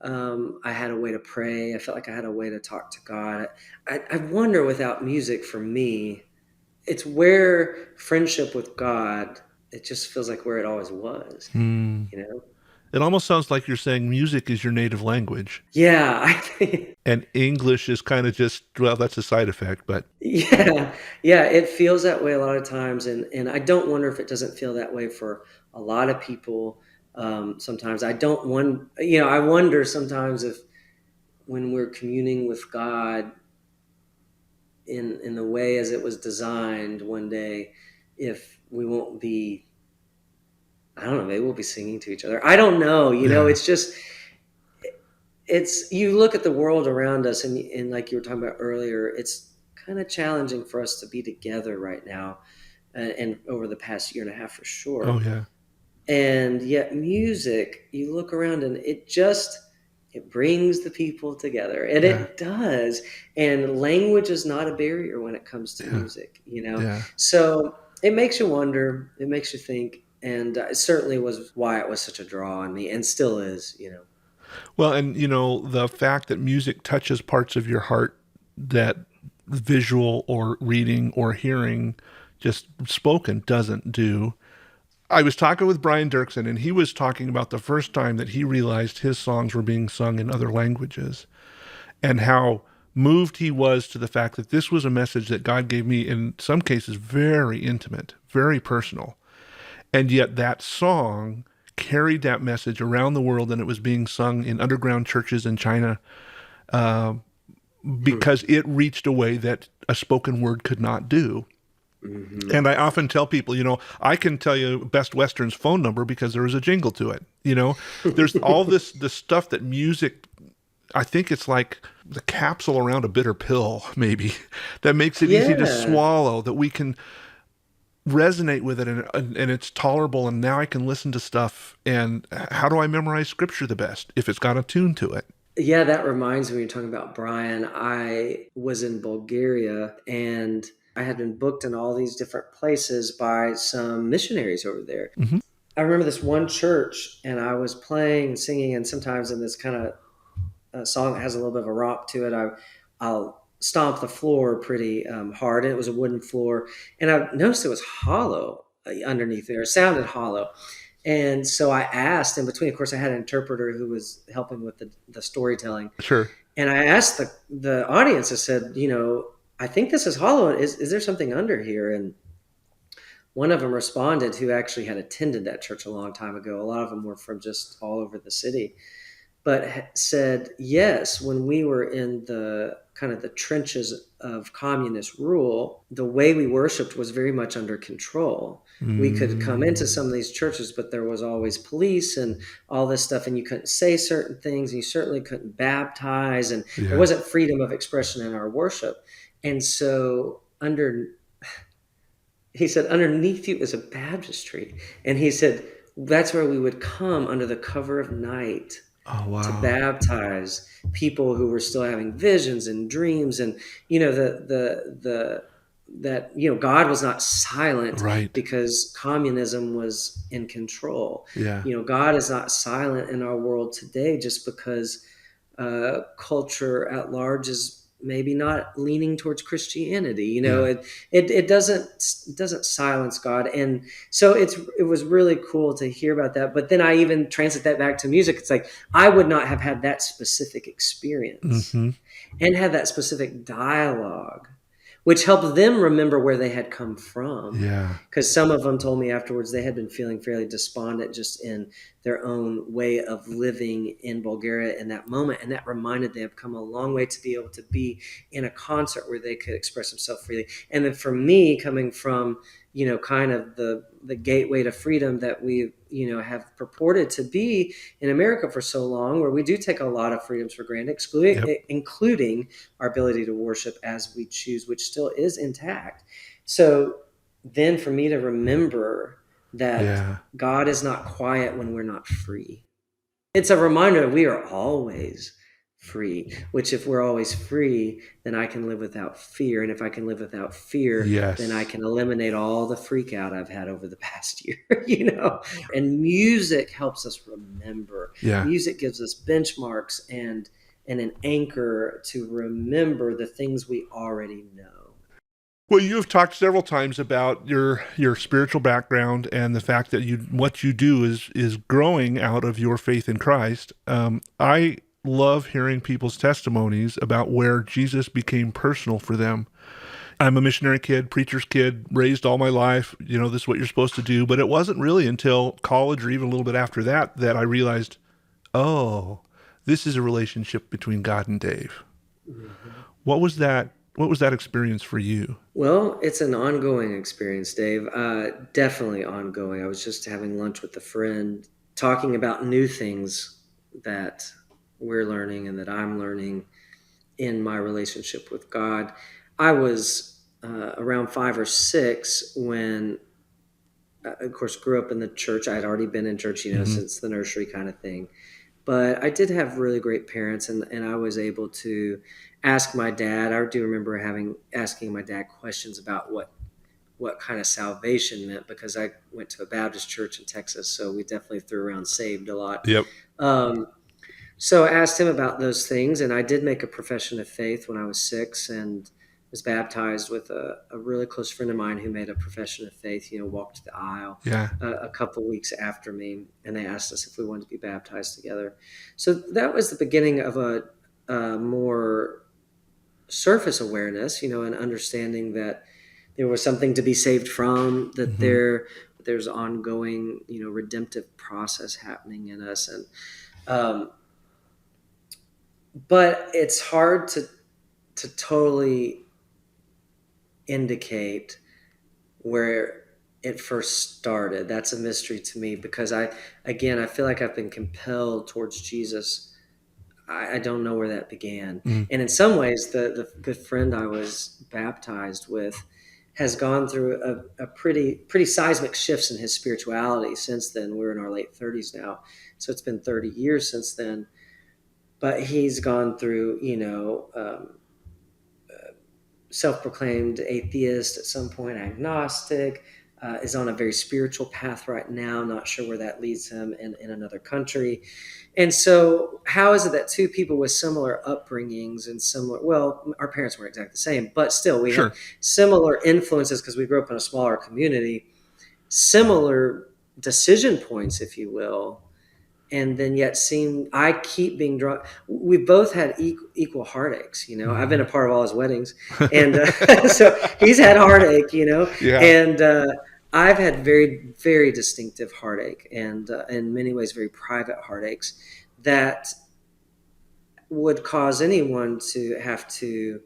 [SPEAKER 1] I had a way to pray. I felt like I had a way to talk to God. I wonder, without music, for me, it's where friendship with God, it just feels like where it always was,
[SPEAKER 2] Hmm.
[SPEAKER 1] you know?
[SPEAKER 2] It almost sounds like you're saying music is your native language,
[SPEAKER 1] Yeah, I think,
[SPEAKER 2] and English is kind of just, well, that's a side effect, but
[SPEAKER 1] yeah, yeah, it feels that way a lot of times, and I don't wonder if it doesn't feel that way for a lot of people. Sometimes I don't want, I wonder sometimes if when we're communing with God in the way as it was designed one day, if we won't be, I don't know, maybe we'll be singing to each other. I don't know.
[SPEAKER 2] yeah.
[SPEAKER 1] It's just, it's, you look at the world around us, and like you were talking about earlier, it's kind of challenging for us to be together right now, and over the past year and a half for
[SPEAKER 2] Oh,
[SPEAKER 1] sure.
[SPEAKER 2] yeah.
[SPEAKER 1] And yet music, you look around and it brings the people together, and
[SPEAKER 2] Yeah.
[SPEAKER 1] it does. And language is not a barrier when it comes to
[SPEAKER 2] Yeah.
[SPEAKER 1] music.
[SPEAKER 2] Yeah.
[SPEAKER 1] So it makes you wonder, it makes you think, and it certainly was why it was such a draw on me, and still is.
[SPEAKER 2] Well, and the fact that music touches parts of your heart that visual or reading or hearing just spoken doesn't do. I was talking with Brian Dirksen, and he was talking about the first time that he realized his songs were being sung in other languages, and how moved he was to the fact that this was a message that God gave me, in some cases very intimate, very personal. And yet that song carried that message around the world, and it was being sung in underground churches in China, uh,
[SPEAKER 1] Hmm.
[SPEAKER 2] because it reached a way that a spoken word could not do.
[SPEAKER 1] Hmm.
[SPEAKER 2] And I often tell people, I can tell you Best Western's phone number because there was a jingle to it. There's all this stuff that music, I think it's like the capsule around a bitter pill, maybe, that makes it easy to
[SPEAKER 1] Yeah.
[SPEAKER 2] swallow, that we can resonate with it, and it's tolerable. And now I can listen to stuff. And how do I memorize scripture the best? If it's got a tune to it.
[SPEAKER 1] Yeah, that reminds me, when you're talking about Brian, I was in Bulgaria, and I had been booked in all these different places by some missionaries over there.
[SPEAKER 2] Hmm.
[SPEAKER 1] I remember this one church, and I was playing and singing, and sometimes in this kind of song that has a little bit of a romp to it, I'll stomp the floor pretty hard, and it was a wooden floor, and I noticed it was hollow underneath there. It sounded hollow. And so I asked in between, of course, I had an interpreter who was helping with the storytelling.
[SPEAKER 2] Sure.
[SPEAKER 1] And I asked the audience, I said, I think this is hollow. Is there something under here? And one of them responded, who actually had attended that church a long time ago. A lot of them were from just all over the city, but said, yes, when we were in the kind of the trenches of communist rule, the way we worshiped was very much under control. We could come into
[SPEAKER 2] Mm,
[SPEAKER 1] some of these churches, but there was always police and all this stuff, and you couldn't say certain things, and you certainly couldn't baptize, and there
[SPEAKER 2] yeah.
[SPEAKER 1] wasn't freedom of expression in our worship. And so he said, underneath you is a baptistry. And he said, that's where we would come under the cover of night
[SPEAKER 2] Oh,
[SPEAKER 1] to
[SPEAKER 2] wow.
[SPEAKER 1] baptize people who were still having visions and dreams. And the that God was not silent
[SPEAKER 2] Right.
[SPEAKER 1] because communism was in control.
[SPEAKER 2] Yeah.
[SPEAKER 1] God is not silent in our world today just because culture at large is maybe not leaning towards Christianity.
[SPEAKER 2] Yeah.
[SPEAKER 1] It doesn't silence God. And so it was really cool to hear about that. But then I even translate that back to music. It's like I would not have had that specific experience
[SPEAKER 2] Hmm.
[SPEAKER 1] and had that specific dialogue, which helped them remember where they had come from.
[SPEAKER 2] Yeah.
[SPEAKER 1] Because some of them told me afterwards they had been feeling fairly despondent just in their own way of living in Bulgaria in that moment. And that reminded them of come a long way to be able to be in a concert where they could express themselves freely. And then for me, coming from, kind of the gateway to freedom that we, have purported to be in America for so long, where we do take a lot of freedoms for granted,
[SPEAKER 2] Yep.
[SPEAKER 1] including our ability to worship as we choose, which still is intact. So then for me to remember that
[SPEAKER 2] Yeah.
[SPEAKER 1] God is not quiet when we're not free. It's a reminder that we are always free, which if we're always free, then I can live without fear. And if I can live without fear, then I
[SPEAKER 2] Yes.
[SPEAKER 1] can eliminate all the freak out I've had over the past year, you know? And music helps us remember.
[SPEAKER 2] Yeah.
[SPEAKER 1] Music gives us benchmarks and an anchor to remember the things we already know.
[SPEAKER 2] Well, you have talked several times about your spiritual background and the fact that what you do is growing out of your faith in Christ. I love hearing people's testimonies about where Jesus became personal for them. I'm a missionary kid, preacher's kid, raised all my life. You know, this is what you're supposed to do. But it wasn't really until college or even a little bit after that that I realized, oh, this is a relationship between God and Dave.
[SPEAKER 1] Mm-hmm.
[SPEAKER 2] What was that? What was that experience for you?
[SPEAKER 1] Well, it's an ongoing experience, Dave. Definitely ongoing. I was just having lunch with a friend talking about new things that we're learning and that I'm learning in my relationship with God. I was around 5 or 6 when, of course, grew up in the church. I had already been in church,
[SPEAKER 2] Mm-hmm.
[SPEAKER 1] since the nursery kind of thing. But I did have really great parents, and I was able to ask my dad. I do remember asking my dad questions about what kind of salvation meant, because I went to a Baptist church in Texas, so we definitely threw around saved a lot.
[SPEAKER 2] Yep.
[SPEAKER 1] Um, so I asked him about those things, and I did make a profession of faith when I was 6, and was baptized with a really close friend of mine who made a profession of faith. Walked the aisle
[SPEAKER 2] Yeah.
[SPEAKER 1] a couple weeks after me, and they asked us if we wanted to be baptized together. So that was the beginning of a more surface awareness, and understanding that there was something to be saved from, that
[SPEAKER 2] Mm-hmm.
[SPEAKER 1] there's ongoing, redemptive process happening in us. And but it's hard to totally indicate where it first started. That's a mystery to me, because I feel like I've been compelled towards Jesus. I don't know where that began.
[SPEAKER 2] Mm.
[SPEAKER 1] And in some ways, the good friend I was baptized with has gone through a pretty seismic shifts in his spirituality since then. We're in our late 30s now, so it's been 30 years since then. But he's gone through, self-proclaimed atheist, at some point agnostic, is on a very spiritual path right now, not sure where that leads him in another country. And so how is it that two people with similar upbringings and well, our parents weren't exactly the same, but still we had
[SPEAKER 2] Sure.
[SPEAKER 1] similar influences because we grew up in a smaller community, similar decision points, if you will, and then yet I keep being drawn. We both had equal heartaches. I've been a part of all his weddings, and so he's had heartache.
[SPEAKER 2] Yeah.
[SPEAKER 1] And I've had very, very distinctive heartache, and in many ways very private heartaches that would cause anyone to have to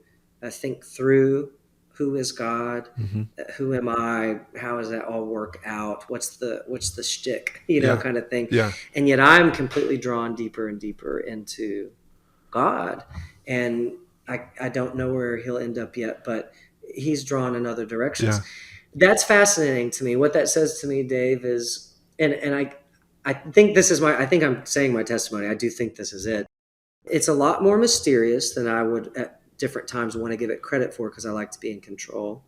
[SPEAKER 1] think through: who is God?
[SPEAKER 2] Mm-hmm.
[SPEAKER 1] Who am I? How does that all work out? What's the shtick?
[SPEAKER 2] Yeah.
[SPEAKER 1] Kind of thing.
[SPEAKER 2] Yeah.
[SPEAKER 1] And yet I'm completely drawn deeper and deeper into God, and I don't know where he'll end up yet, but he's drawn in other directions.
[SPEAKER 2] Yeah.
[SPEAKER 1] That's fascinating to me. What that says to me, Dave, is, and I think I think I'm saying my testimony. I do think this is it. It's a lot more mysterious than I would at different times want to give it credit for, because I like to be in control.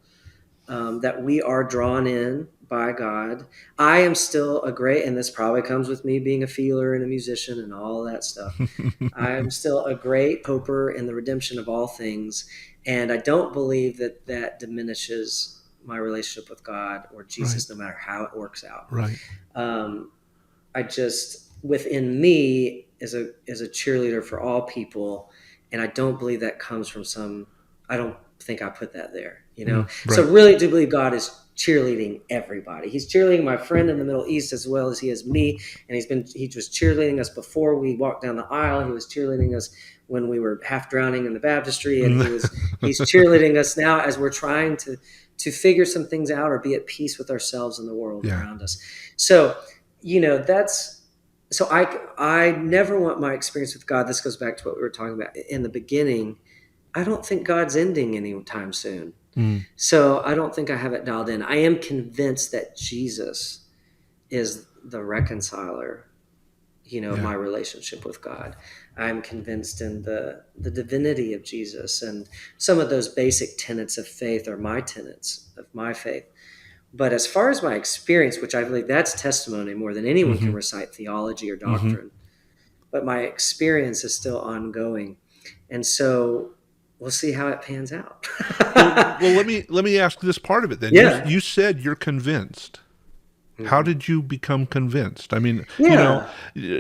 [SPEAKER 1] That we are drawn in by God. I am still and this probably comes with me being a feeler and a musician and all that stuff. I am still a great hoper in the redemption of all things. And I don't believe that diminishes my relationship with God or Jesus,
[SPEAKER 2] Right.
[SPEAKER 1] no matter how it works out.
[SPEAKER 2] Right.
[SPEAKER 1] I just, within me, is a cheerleader for all people, and I don't believe that comes from I don't think I put that there,
[SPEAKER 2] Right.
[SPEAKER 1] So really do believe God is cheerleading everybody. He's cheerleading my friend in the Middle East as well as he is me, and he was cheerleading us before we walked down the aisle. He was cheerleading us when we were half drowning in the baptistry, and he's cheerleading us now as we're trying to figure some things out or be at peace with ourselves and the world around us. So so I never want my experience with God. This goes back to what we were talking about in the beginning. I don't think God's ending anytime soon.
[SPEAKER 2] Mm.
[SPEAKER 1] So I don't think I have it dialed in. I am convinced that Jesus is the reconciler. of
[SPEAKER 2] Yeah.
[SPEAKER 1] my relationship with God. I'm convinced in the divinity of Jesus, and some of those basic tenets of faith are my tenets of my faith. But as far as my experience, which I believe that's testimony more than anyone can
[SPEAKER 2] Mm-hmm.
[SPEAKER 1] recite theology or
[SPEAKER 2] Mm-hmm.
[SPEAKER 1] doctrine, but my experience is still ongoing. And so we'll see how it pans out.
[SPEAKER 2] Well, let me ask this part of it then.
[SPEAKER 1] Yeah.
[SPEAKER 2] You said you're convinced. How
[SPEAKER 1] Mhm.
[SPEAKER 2] did you become convinced? I mean,
[SPEAKER 1] Yeah.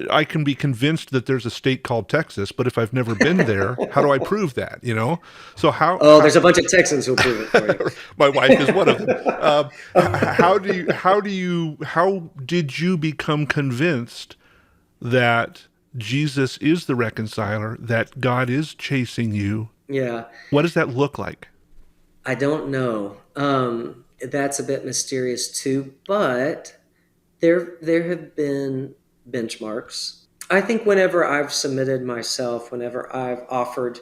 [SPEAKER 2] I can be convinced that there's a state called Texas, but if I've never been there, how do I prove that? So
[SPEAKER 1] Oh, there's a bunch of Texans who'll prove it for you.
[SPEAKER 2] my wife is one of them. How did you become convinced that Jesus is the reconciler, that God is chasing you?
[SPEAKER 1] Yeah.
[SPEAKER 2] What does that look like?
[SPEAKER 1] I don't know. That's a bit mysterious too, but there have been benchmarks. I think whenever I've submitted myself, whenever I've offered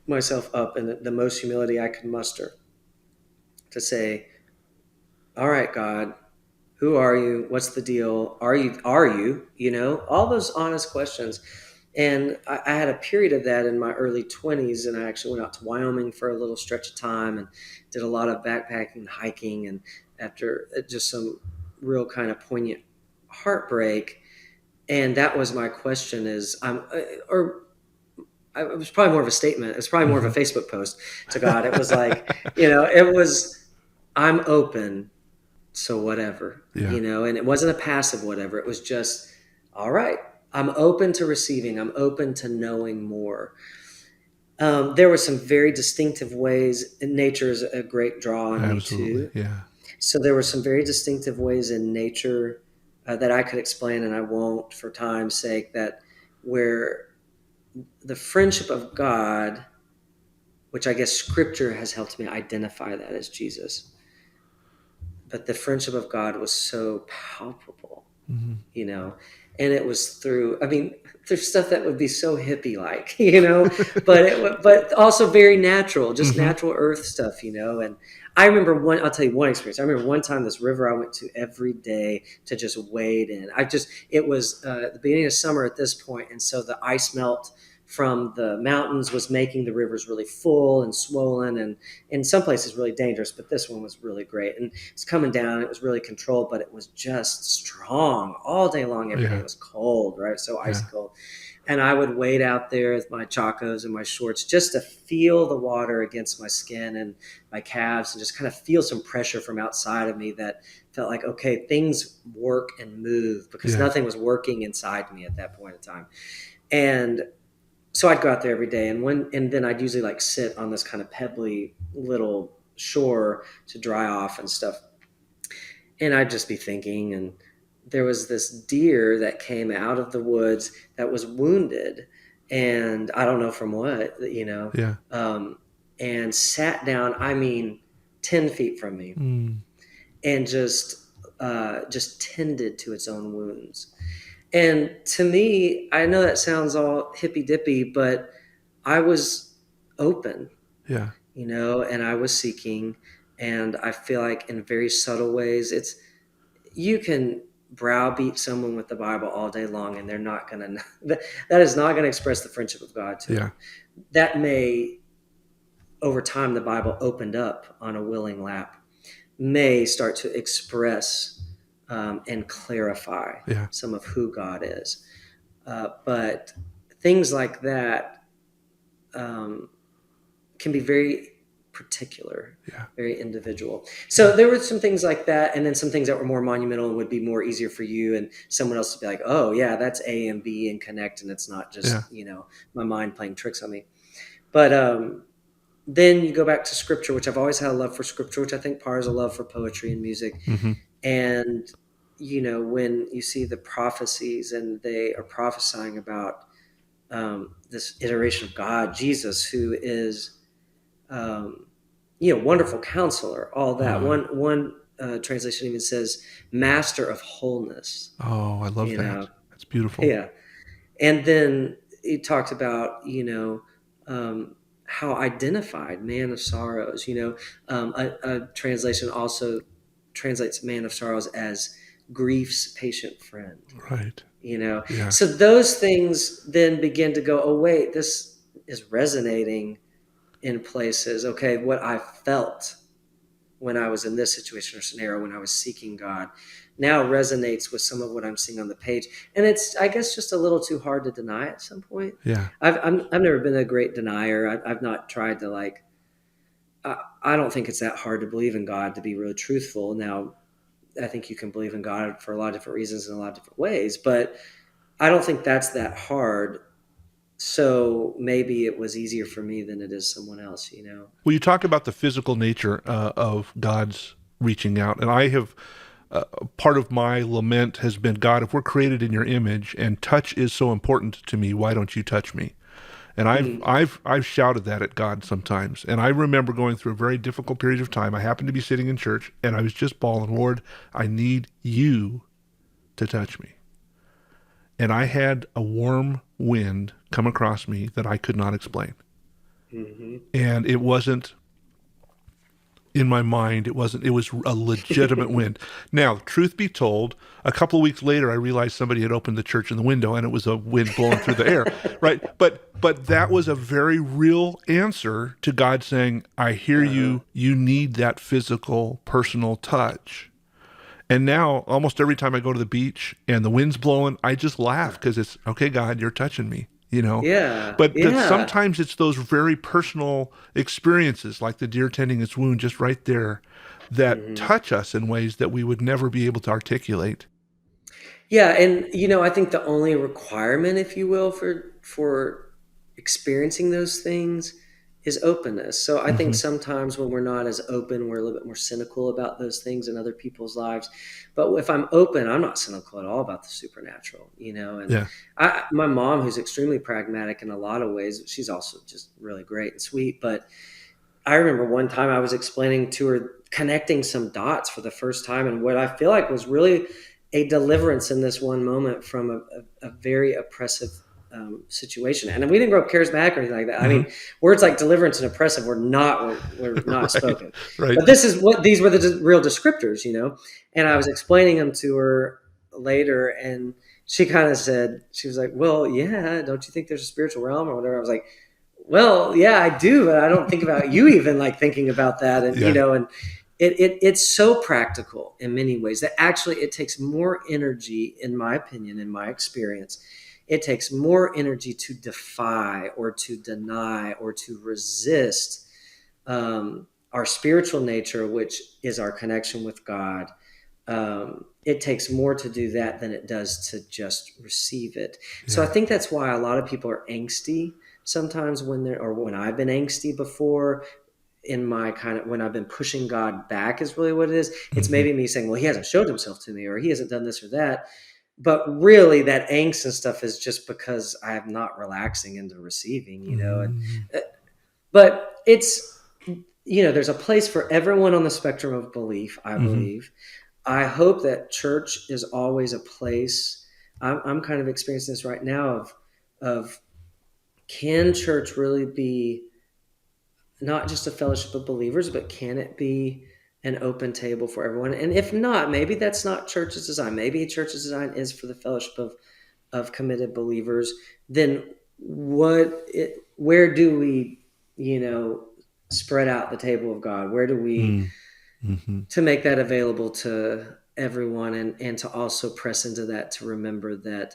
[SPEAKER 1] myself up in the most humility I could muster to say, all right, God, who are you? What's the deal? Are you, all those honest questions. And I had a period of that in my early 20s, and I actually went out to Wyoming for a little stretch of time and did a lot of backpacking and hiking. And after just some real kind of poignant heartbreak, and that was my question is, or it was probably more of a statement. It was probably more of a
[SPEAKER 2] Hmm.
[SPEAKER 1] Facebook post to God. It was like, it was, I'm open, so whatever,
[SPEAKER 2] Yeah,
[SPEAKER 1] and it wasn't a passive whatever. It was just, all right, I'm open to receiving. I'm open to knowing more. There were some very distinctive ways, and nature is a great draw on me
[SPEAKER 2] absolutely.
[SPEAKER 1] too.
[SPEAKER 2] Yeah,
[SPEAKER 1] So there were some very distinctive ways in nature that I could explain, and I won't for time's sake, that where the friendship of God, which I guess scripture has helped me identify that as Jesus, but the friendship of God was so palpable,
[SPEAKER 2] hmm,
[SPEAKER 1] you know, and it was through, I mean, there's stuff that would be so hippie like, but also very natural, just
[SPEAKER 2] hmm,
[SPEAKER 1] natural earth stuff, and I remember I'll tell you one experience. I remember one time this river I went to every day to just wade in. It was the beginning of summer at this point, and so the ice melt from the mountains was making the rivers really full and swollen, and in some places really dangerous, but this one was really great. And it's coming down. It was really controlled, but it was just strong all day long. Every day
[SPEAKER 2] yeah,
[SPEAKER 1] it was cold, right? So icy
[SPEAKER 2] yeah,
[SPEAKER 1] cold. And I would wade out there with my chacos and my shorts just to feel the water against my skin and my calves, and just kind of feel some pressure from outside of me that felt like, okay, things work and move, because
[SPEAKER 2] yeah.
[SPEAKER 1] nothing was working inside me at that point in time. And so I'd go out there every day, and then I'd usually like sit on this kind of pebbly little shore to dry off and stuff. And I'd just be thinking, and there was this deer that came out of the woods that was wounded, and I don't know from what,
[SPEAKER 2] Yeah.
[SPEAKER 1] and sat down, I mean, 10 feet from me,
[SPEAKER 2] Mm,
[SPEAKER 1] and just tended to its own wounds. And to me, I know that sounds all hippy dippy, but I was open,
[SPEAKER 2] yeah.
[SPEAKER 1] and I was seeking. And I feel like in very subtle ways, you can browbeat someone with the Bible all day long, and they're not going to, that is not going to express the friendship of God to
[SPEAKER 2] Yeah.
[SPEAKER 1] them. That may, over time, the Bible opened up on a willing lap, may start to express and clarify
[SPEAKER 2] Yeah.
[SPEAKER 1] some of who God is. But things like that um, can be very particular,
[SPEAKER 2] Yeah.
[SPEAKER 1] very individual. So there were some things like that, and then some things that were more monumental and would be more easier for you and someone else to be like, oh yeah, that's A and B and connect, and it's not
[SPEAKER 2] Yeah.
[SPEAKER 1] just my mind playing tricks on me. But then you go back to scripture, which I've always had a love for scripture, which I think part is a love for poetry and music.
[SPEAKER 2] Hmm.
[SPEAKER 1] And when you see the prophecies and they are prophesying about this iteration of God, Jesus, who is um, wonderful counselor, all that.
[SPEAKER 2] Uh,
[SPEAKER 1] One translation even says master of wholeness.
[SPEAKER 2] oh, I love
[SPEAKER 1] You
[SPEAKER 2] that.
[SPEAKER 1] know,
[SPEAKER 2] That's beautiful.
[SPEAKER 1] yeah. And then he talked about um, how identified man of sorrows. A translation also translates man of sorrows as grief's patient friend,
[SPEAKER 2] Right.
[SPEAKER 1] you know?
[SPEAKER 2] Yeah.
[SPEAKER 1] So those things then begin to go, oh, wait, this is resonating in places. Okay, what I felt when I was in this situation or scenario, when I was seeking God, now resonates with some of what I'm seeing on the page. And it's, I guess, just a little too hard to deny at some point.
[SPEAKER 2] Yeah.
[SPEAKER 1] I've never been a great denier. I've not tried to like, I don't think it's that hard to believe in God, to be really truthful. Now, I think you can believe in God for a lot of different reasons in a lot of different ways, but I don't think that's that hard. So maybe it was easier for me than it is someone else, you know?
[SPEAKER 2] Well, you talk about the physical nature of God's reaching out, and I have part of my lament has been, God, if we're created in your image and touch is so important to me, why don't you touch me? And
[SPEAKER 1] Mm.
[SPEAKER 2] I've shouted that at God sometimes. And I remember going through a very difficult period of time. I happened to be sitting in church and I was just bawling, Lord, I need you to touch me. And I had a warm wind come across me that I could not explain.
[SPEAKER 1] Hmm.
[SPEAKER 2] And it wasn't in my mind. It wasn't, it was a legitimate wind. Now, truth be told, a couple of weeks later, I realized somebody had opened the church in the window and it was a wind blowing through the air, right? But that was a very real answer to God saying, I hear
[SPEAKER 1] Uh-huh.
[SPEAKER 2] you. You need that physical, personal touch. And now, almost every time I go to the beach and the wind's blowing, I just laugh because it's, okay, God, you're touching me, you know?
[SPEAKER 1] Yeah,
[SPEAKER 2] But that
[SPEAKER 1] yeah.
[SPEAKER 2] sometimes it's those very personal experiences, like the deer tending its wound just right there, that
[SPEAKER 1] Hmm.
[SPEAKER 2] touch us in ways that we would never be able to articulate.
[SPEAKER 1] Yeah, and you know, I think the only requirement, if you will, for experiencing those things is openness. So I think
[SPEAKER 2] Mm-hmm.
[SPEAKER 1] sometimes when we're not as open, we're a little bit more cynical about those things in other people's lives. But if I'm open, I'm not cynical at all about the supernatural, you know. And
[SPEAKER 2] Yeah.
[SPEAKER 1] my mom, who's extremely pragmatic in a lot of ways, she's also just really great and sweet. But I remember one time I was explaining to her, connecting some dots for the first time, and what I feel like was really a deliverance in this one moment from a very oppressive situation. And we didn't grow up charismatic or anything like that. I
[SPEAKER 2] Mm-hmm.
[SPEAKER 1] mean, words like deliverance and oppressive were not
[SPEAKER 2] Right.
[SPEAKER 1] spoken.
[SPEAKER 2] Right.
[SPEAKER 1] But this is what these were the real descriptors, you know. And I was explaining them to her later, and she kind of said, she was like, "Well, yeah, don't you think there's a spiritual realm or whatever?" I was like, well, yeah, I do, but I don't think about you even like thinking about that. And, you
[SPEAKER 2] Yeah.
[SPEAKER 1] know, and it's so practical in many ways that actually it takes more energy, in my opinion, in my experience, it takes more energy to defy or to deny or to resist our spiritual nature, which is our connection with God. It takes more to do that than it does to just receive it. So I
[SPEAKER 2] Yeah.
[SPEAKER 1] think that's why a lot of people are angsty sometimes when they're, or when I've been angsty before in my kind of, when I've been pushing God back is really what it is. It's
[SPEAKER 2] Mm-hmm.
[SPEAKER 1] maybe me saying, well, he hasn't showed himself to me or he hasn't done this or that. But really that angst and stuff is just because I am not relaxing into receiving, you know, and,
[SPEAKER 2] Mm-hmm.
[SPEAKER 1] uh, but it's, you know, there's a place for everyone on the spectrum of belief, I
[SPEAKER 2] Mm-hmm.
[SPEAKER 1] believe. I hope that church is always a place. I'm kind of experiencing this right now of can church really be not just a fellowship of believers, but can it be an open table for everyone? And if not, maybe that's not church's design. Maybe church's design is for the fellowship of committed believers. Then where do we, you know, spread out the table of God? Where do we
[SPEAKER 2] Mm-hmm.
[SPEAKER 1] to make that available to everyone and to also press into that to remember that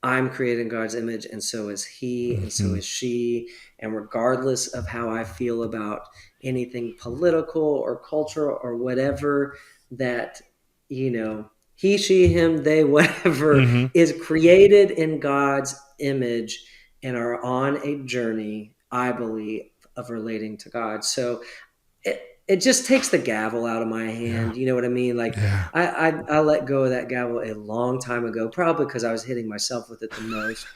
[SPEAKER 1] I'm created in God's image and so is he and so
[SPEAKER 2] Mm-hmm.
[SPEAKER 1] is she. And regardless of how I feel about anything political or cultural or whatever, that, you know, he, she, him, they, whatever
[SPEAKER 2] Mm-hmm.
[SPEAKER 1] is created in God's image and are on a journey, I believe, of relating to God. So it just takes the gavel out of my
[SPEAKER 2] Yeah.
[SPEAKER 1] hand. You know what I mean? Like
[SPEAKER 2] Yeah.
[SPEAKER 1] I let go of that gavel a long time ago, probably because I was hitting myself with it the most.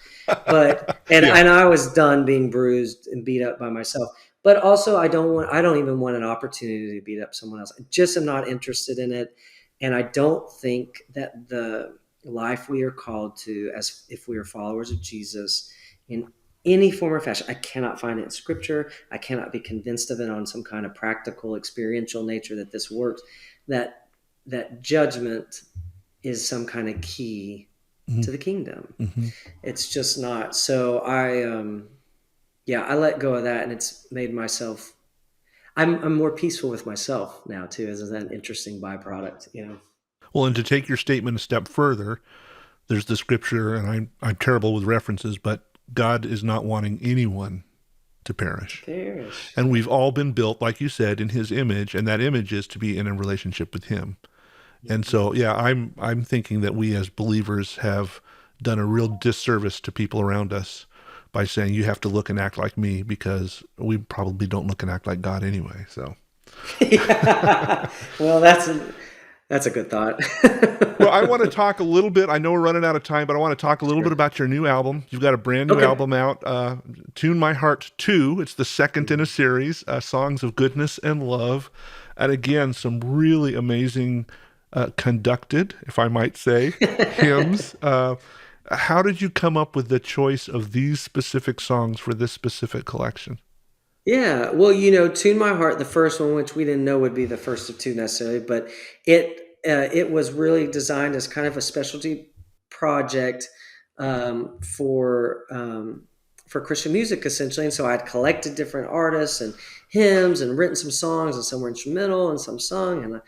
[SPEAKER 1] But
[SPEAKER 2] Yeah.
[SPEAKER 1] and I was done being bruised and beat up by myself. But also I don't even want an opportunity to beat up someone else. I just am not interested in it. And I don't think that the life we are called to as if we are followers of Jesus in any form or fashion. I cannot find it in scripture. I cannot be convinced of it on some kind of practical, experiential nature that this works. That that judgment is some kind of key
[SPEAKER 2] Mm-hmm.
[SPEAKER 1] to the kingdom.
[SPEAKER 2] Mm-hmm.
[SPEAKER 1] It's just not. So I let go of that, and it's made myself. I'm more peaceful with myself now too. Isn't that an interesting byproduct?
[SPEAKER 2] Well, and to take your statement a step further, there's the scripture, and I'm terrible with references, but God is not wanting anyone to
[SPEAKER 1] To
[SPEAKER 2] perish.
[SPEAKER 1] perish.
[SPEAKER 2] And we've all been built, like you said, in His image, and that image is to be in a relationship with Him. And so, yeah, I'm thinking that we as believers have done a real disservice to people around us by saying you have to look and act like me, because we probably don't look and act like God anyway. So,
[SPEAKER 1] Yeah. Well, that's a good thought.
[SPEAKER 2] well, I want to talk a little bit. I know we're running out of time, but I want to talk a little bit
[SPEAKER 1] Sure.
[SPEAKER 2] about your new album. You've got a brand new
[SPEAKER 1] Okay.
[SPEAKER 2] album out, Tune My Heart 2. It's the second in a series, Songs of Goodness and Love. And again, some really amazing conducted, if I might say, hymns. How did you come up with the choice of these specific songs for this specific collection?
[SPEAKER 1] Yeah, well, "Tune My Heart," the first one, which we didn't know would be the first of two necessarily, but it was really designed as kind of a specialty project um, for um, for Christian music, essentially. And so I'd collected different artists and hymns and written some songs, and some were instrumental and some sung, and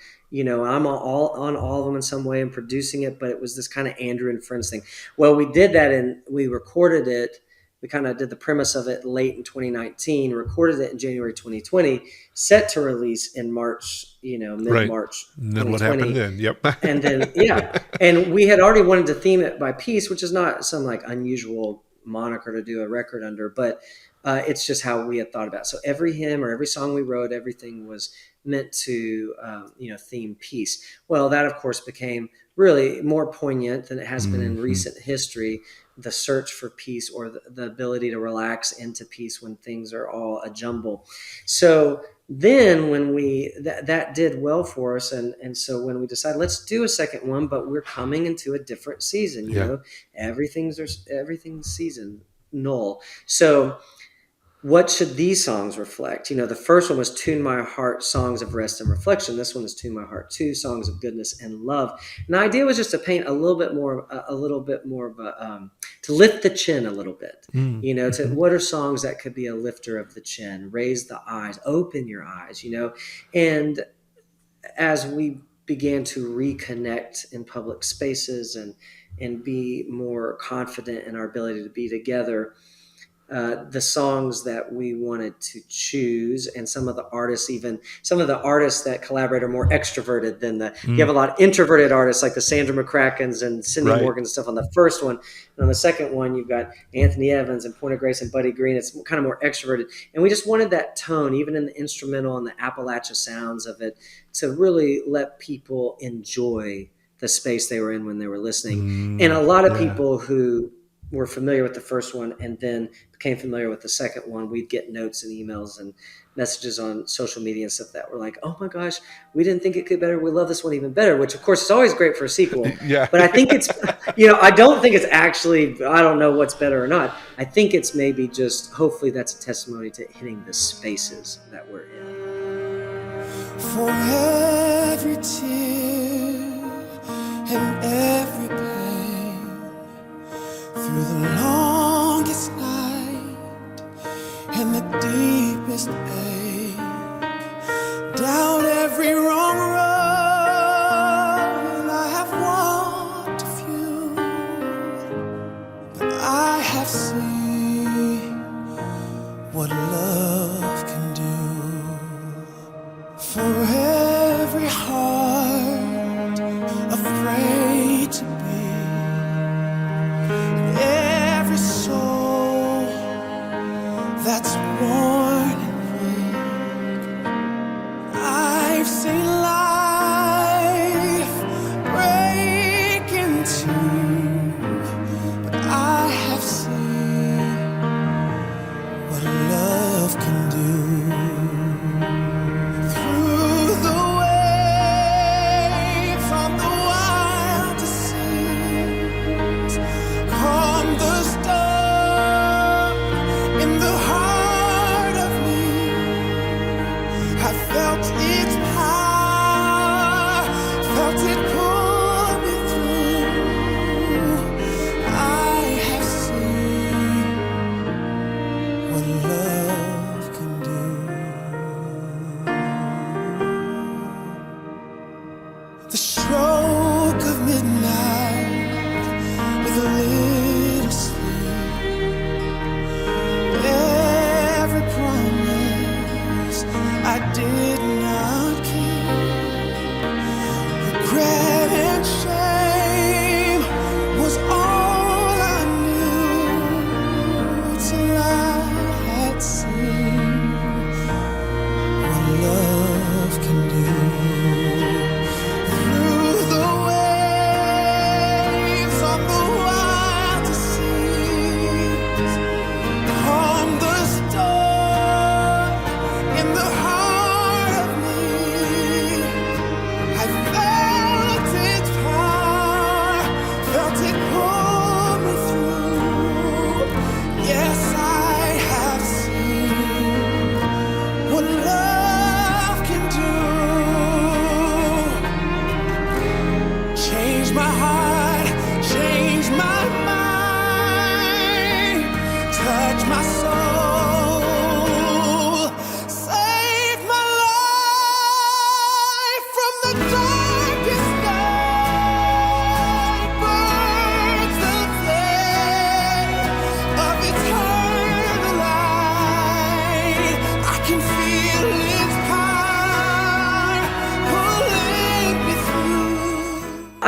[SPEAKER 1] I'm all on all of them in some way and producing it. But it was this kind of Andrew and Friends thing. Well, we did that, and we recorded it. We kind of did the premise of it late in 2019, recorded it in January 2020, set to release in March,
[SPEAKER 2] Right.
[SPEAKER 1] mid-March
[SPEAKER 2] And then what happened
[SPEAKER 1] 2020.
[SPEAKER 2] then? Yep.
[SPEAKER 1] And then, yeah. And we had already wanted to theme it by peace, which is not some like unusual moniker to do a record under, but it's just how we had thought about it. So every hymn or every song we wrote, everything was meant to, theme peace. Well, that of course became really more poignant than it has been in
[SPEAKER 2] Mm-hmm.
[SPEAKER 1] recent history. The search for peace, or the ability to relax into peace when things are all a jumble. So then when that did well for us, and so when we decided let's do a second one, but we're coming into a different season,
[SPEAKER 2] Yeah.
[SPEAKER 1] everything's seasonal. So what should these songs reflect? The first one was "Tune My Heart," songs of rest and reflection. This one is "Tune My Heart 2," songs of goodness and love. And the idea was just to paint a little bit more of to lift the chin a little bit. To
[SPEAKER 2] Mm-hmm.
[SPEAKER 1] what are songs that could be a lifter of the chin, raise the eyes, open your eyes. And as we began to reconnect in public spaces and be more confident in our ability to be together, the songs that we wanted to choose, and some of the artists that collaborate are more extroverted than you have a lot of introverted artists like the Sandra McCrackens and Cindy
[SPEAKER 2] Right.
[SPEAKER 1] Morgan and stuff on the first one. And on the second one, you've got Anthony Evans and Point of Grace and Buddy Green. It's kind of more extroverted. And we just wanted that tone, even in the instrumental and the Appalachia sounds of it, to really let people enjoy the space they were in when they were listening. And a lot of
[SPEAKER 2] Yeah.
[SPEAKER 1] people who were familiar with the first one and then became familiar with the second one, we'd get notes and emails and messages on social media and stuff that were like, "Oh my gosh, we didn't think it could be better. We love this one even better," which of course is always great for a sequel.
[SPEAKER 2] Yeah.
[SPEAKER 1] But I think it's, I don't think it's actually, I don't know what's better or not. I think it's maybe just, hopefully that's a testimony to hitting the spaces that we're in.
[SPEAKER 3] For every tear and every pain, through the longest night and the deepest ache, down every wrong road I have walked a few, but I have seen what love can do. For every heart afraid to be, every soul that's worn and weak, I've seen life break in two, but I have seen what love can do. Through the waves on the wildest seas, calm the storm in the heart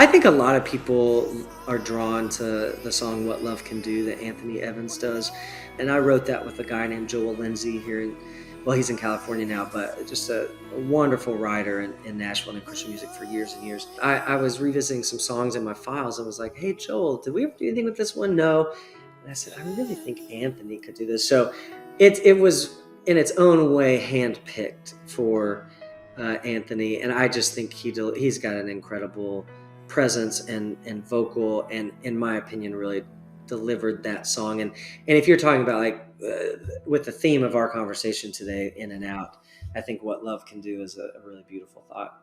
[SPEAKER 1] I think a lot of people are drawn to the song "What Love Can Do" that Anthony Evans does, and I wrote that with a guy named Joel Lindsay here in. Well, he's in California now, but just a wonderful writer in Nashville and in Christian music for years and years. I was revisiting some songs in my files and was like, "Hey, Joel, did we ever do anything with this one?" No. And I said, "I really think Anthony could do this." So it was in its own way handpicked for Anthony, and I just think he's got an incredible presence and vocal, and in my opinion, really delivered that song. And if you're talking about like with the theme of our conversation today, in and out, I think "What Love Can Do" is a really beautiful thought.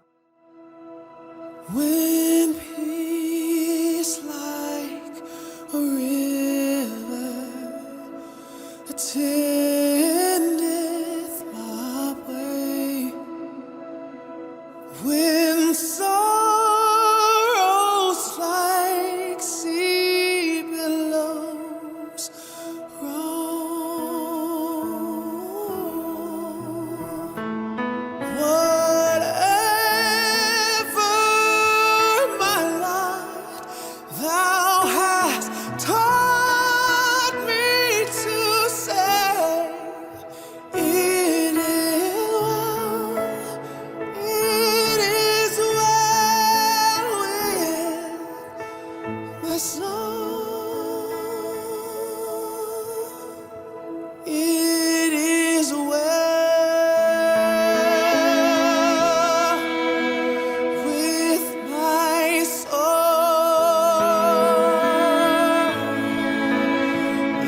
[SPEAKER 3] When peace like a river attendeth my way, when sorrows like sea billows roll, whatever my lot thou hast taught me to say, it is well with my soul. It is well with my soul.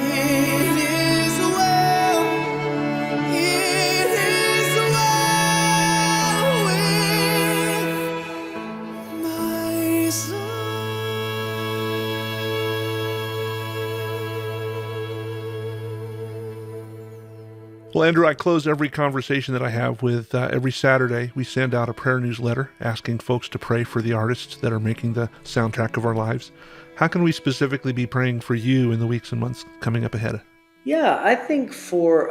[SPEAKER 3] It is well. It is well with my soul.
[SPEAKER 2] Well, Andrew, I close every conversation that I have with every Saturday, we send out a prayer newsletter asking folks to pray for the artists that are making the soundtrack of our lives. How can we specifically be praying for you in the weeks and months coming up ahead?
[SPEAKER 1] Yeah, I think for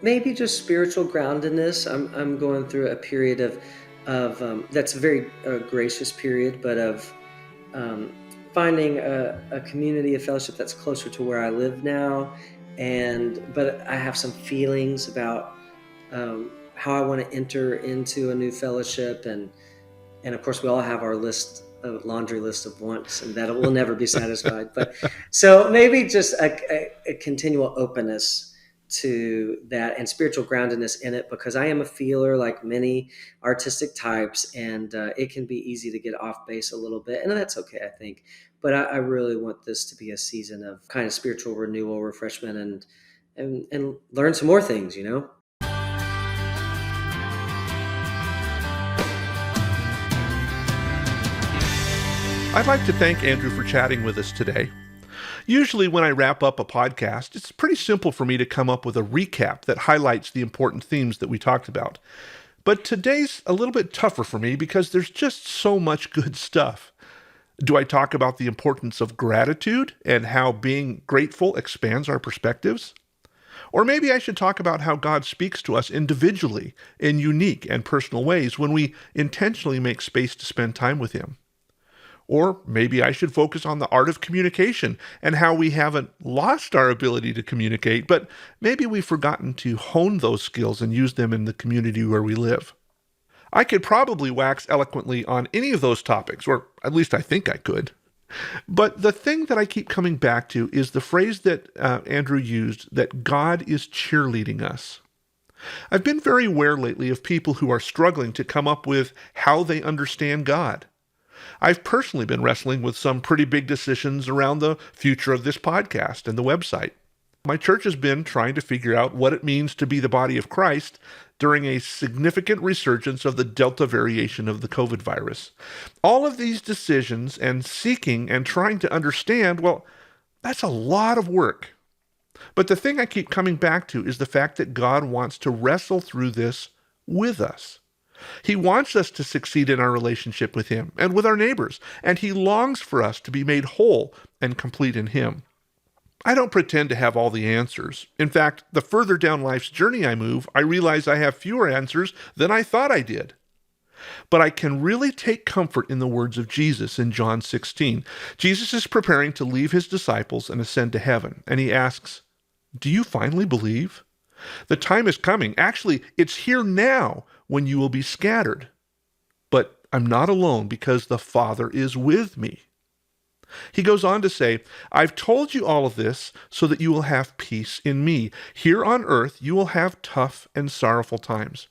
[SPEAKER 1] maybe just spiritual groundedness. I'm going through a period of that's a very gracious period, but of finding a community, a fellowship that's closer to where I live now, but I have some feelings about how I want to enter into a new fellowship, and of course we all have our laundry list of wants, and that will never be satisfied. But so maybe just a continual openness to that and spiritual groundedness in it, because I am a feeler like many artistic types, and it can be easy to get off base a little bit, and that's okay, I think. But I really want this to be a season of kind of spiritual renewal, refreshment, and learn some more things,
[SPEAKER 2] I'd like to thank Andrew for chatting with us today. Usually when I wrap up a podcast, it's pretty simple for me to come up with a recap that highlights the important themes that we talked about. But today's a little bit tougher for me because there's just so much good stuff. Do I talk about the importance of gratitude and how being grateful expands our perspectives? Or maybe I should talk about how God speaks to us individually in unique and personal ways when we intentionally make space to spend time with Him. Or maybe I should focus on the art of communication and how we haven't lost our ability to communicate, but maybe we've forgotten to hone those skills and use them in the community where we live. I could probably wax eloquently on any of those topics, or at least I think I could. But the thing that I keep coming back to is the phrase that Andrew used, that God is cheerleading us. I've been very aware lately of people who are struggling to come up with how they understand God. I've personally been wrestling with some pretty big decisions around the future of this podcast and the website. My church has been trying to figure out what it means to be the body of Christ during a significant resurgence of the Delta variation of the COVID virus. All of these decisions and seeking and trying to understand, well, that's a lot of work. But the thing I keep coming back to is the fact that God wants to wrestle through this with us. He wants us to succeed in our relationship with Him and with our neighbors, and He longs for us to be made whole and complete in Him. I don't pretend to have all the answers. In fact, the further down life's journey I move, I realize I have fewer answers than I thought I did. But I can really take comfort in the words of Jesus in John 16. Jesus is preparing to leave his disciples and ascend to heaven, and he asks, "Do you finally believe? The time is coming. Actually, it's here now when you will be scattered. But I'm not alone because the Father is with me." He goes on to say, "I've told you all of this so that you will have peace in me. Here on earth, you will have tough and sorrowful times.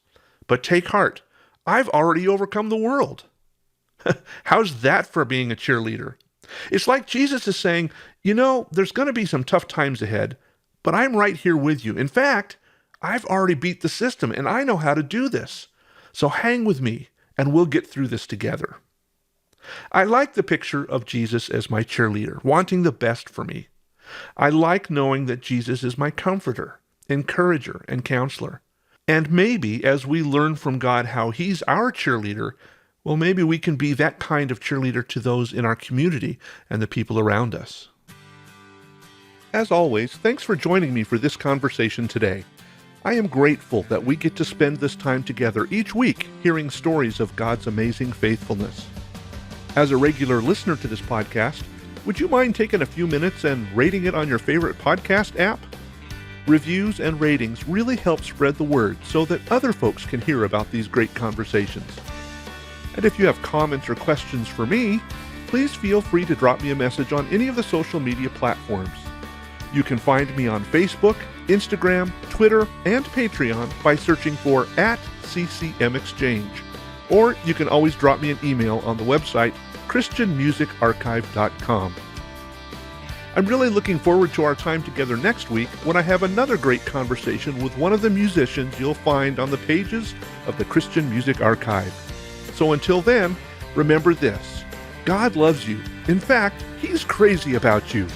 [SPEAKER 2] But take heart, I've already overcome the world." How's that for being a cheerleader? It's like Jesus is saying, there's going to be some tough times ahead, but I'm right here with you. In fact, I've already beat the system, and I know how to do this. So hang with me, and we'll get through this together. I like the picture of Jesus as my cheerleader, wanting the best for me. I like knowing that Jesus is my comforter, encourager, and counselor. And maybe as we learn from God how he's our cheerleader, well, maybe we can be that kind of cheerleader to those in our community and the people around us. As always, thanks for joining me for this conversation today. I am grateful that we get to spend this time together each week hearing stories of God's amazing faithfulness. As a regular listener to this podcast, would you mind taking a few minutes and rating it on your favorite podcast app? Reviews and ratings really help spread the word so that other folks can hear about these great conversations. And if you have comments or questions for me, please feel free to drop me a message on any of the social media platforms. You can find me on Facebook, Instagram, Twitter, and Patreon by searching for @CCMExchange. Or you can always drop me an email on the website christianmusicarchive.com. I'm really looking forward to our time together next week when I have another great conversation with one of the musicians you'll find on the pages of the Christian Music Archive. So until then, remember this: God loves you. In fact, he's crazy about you.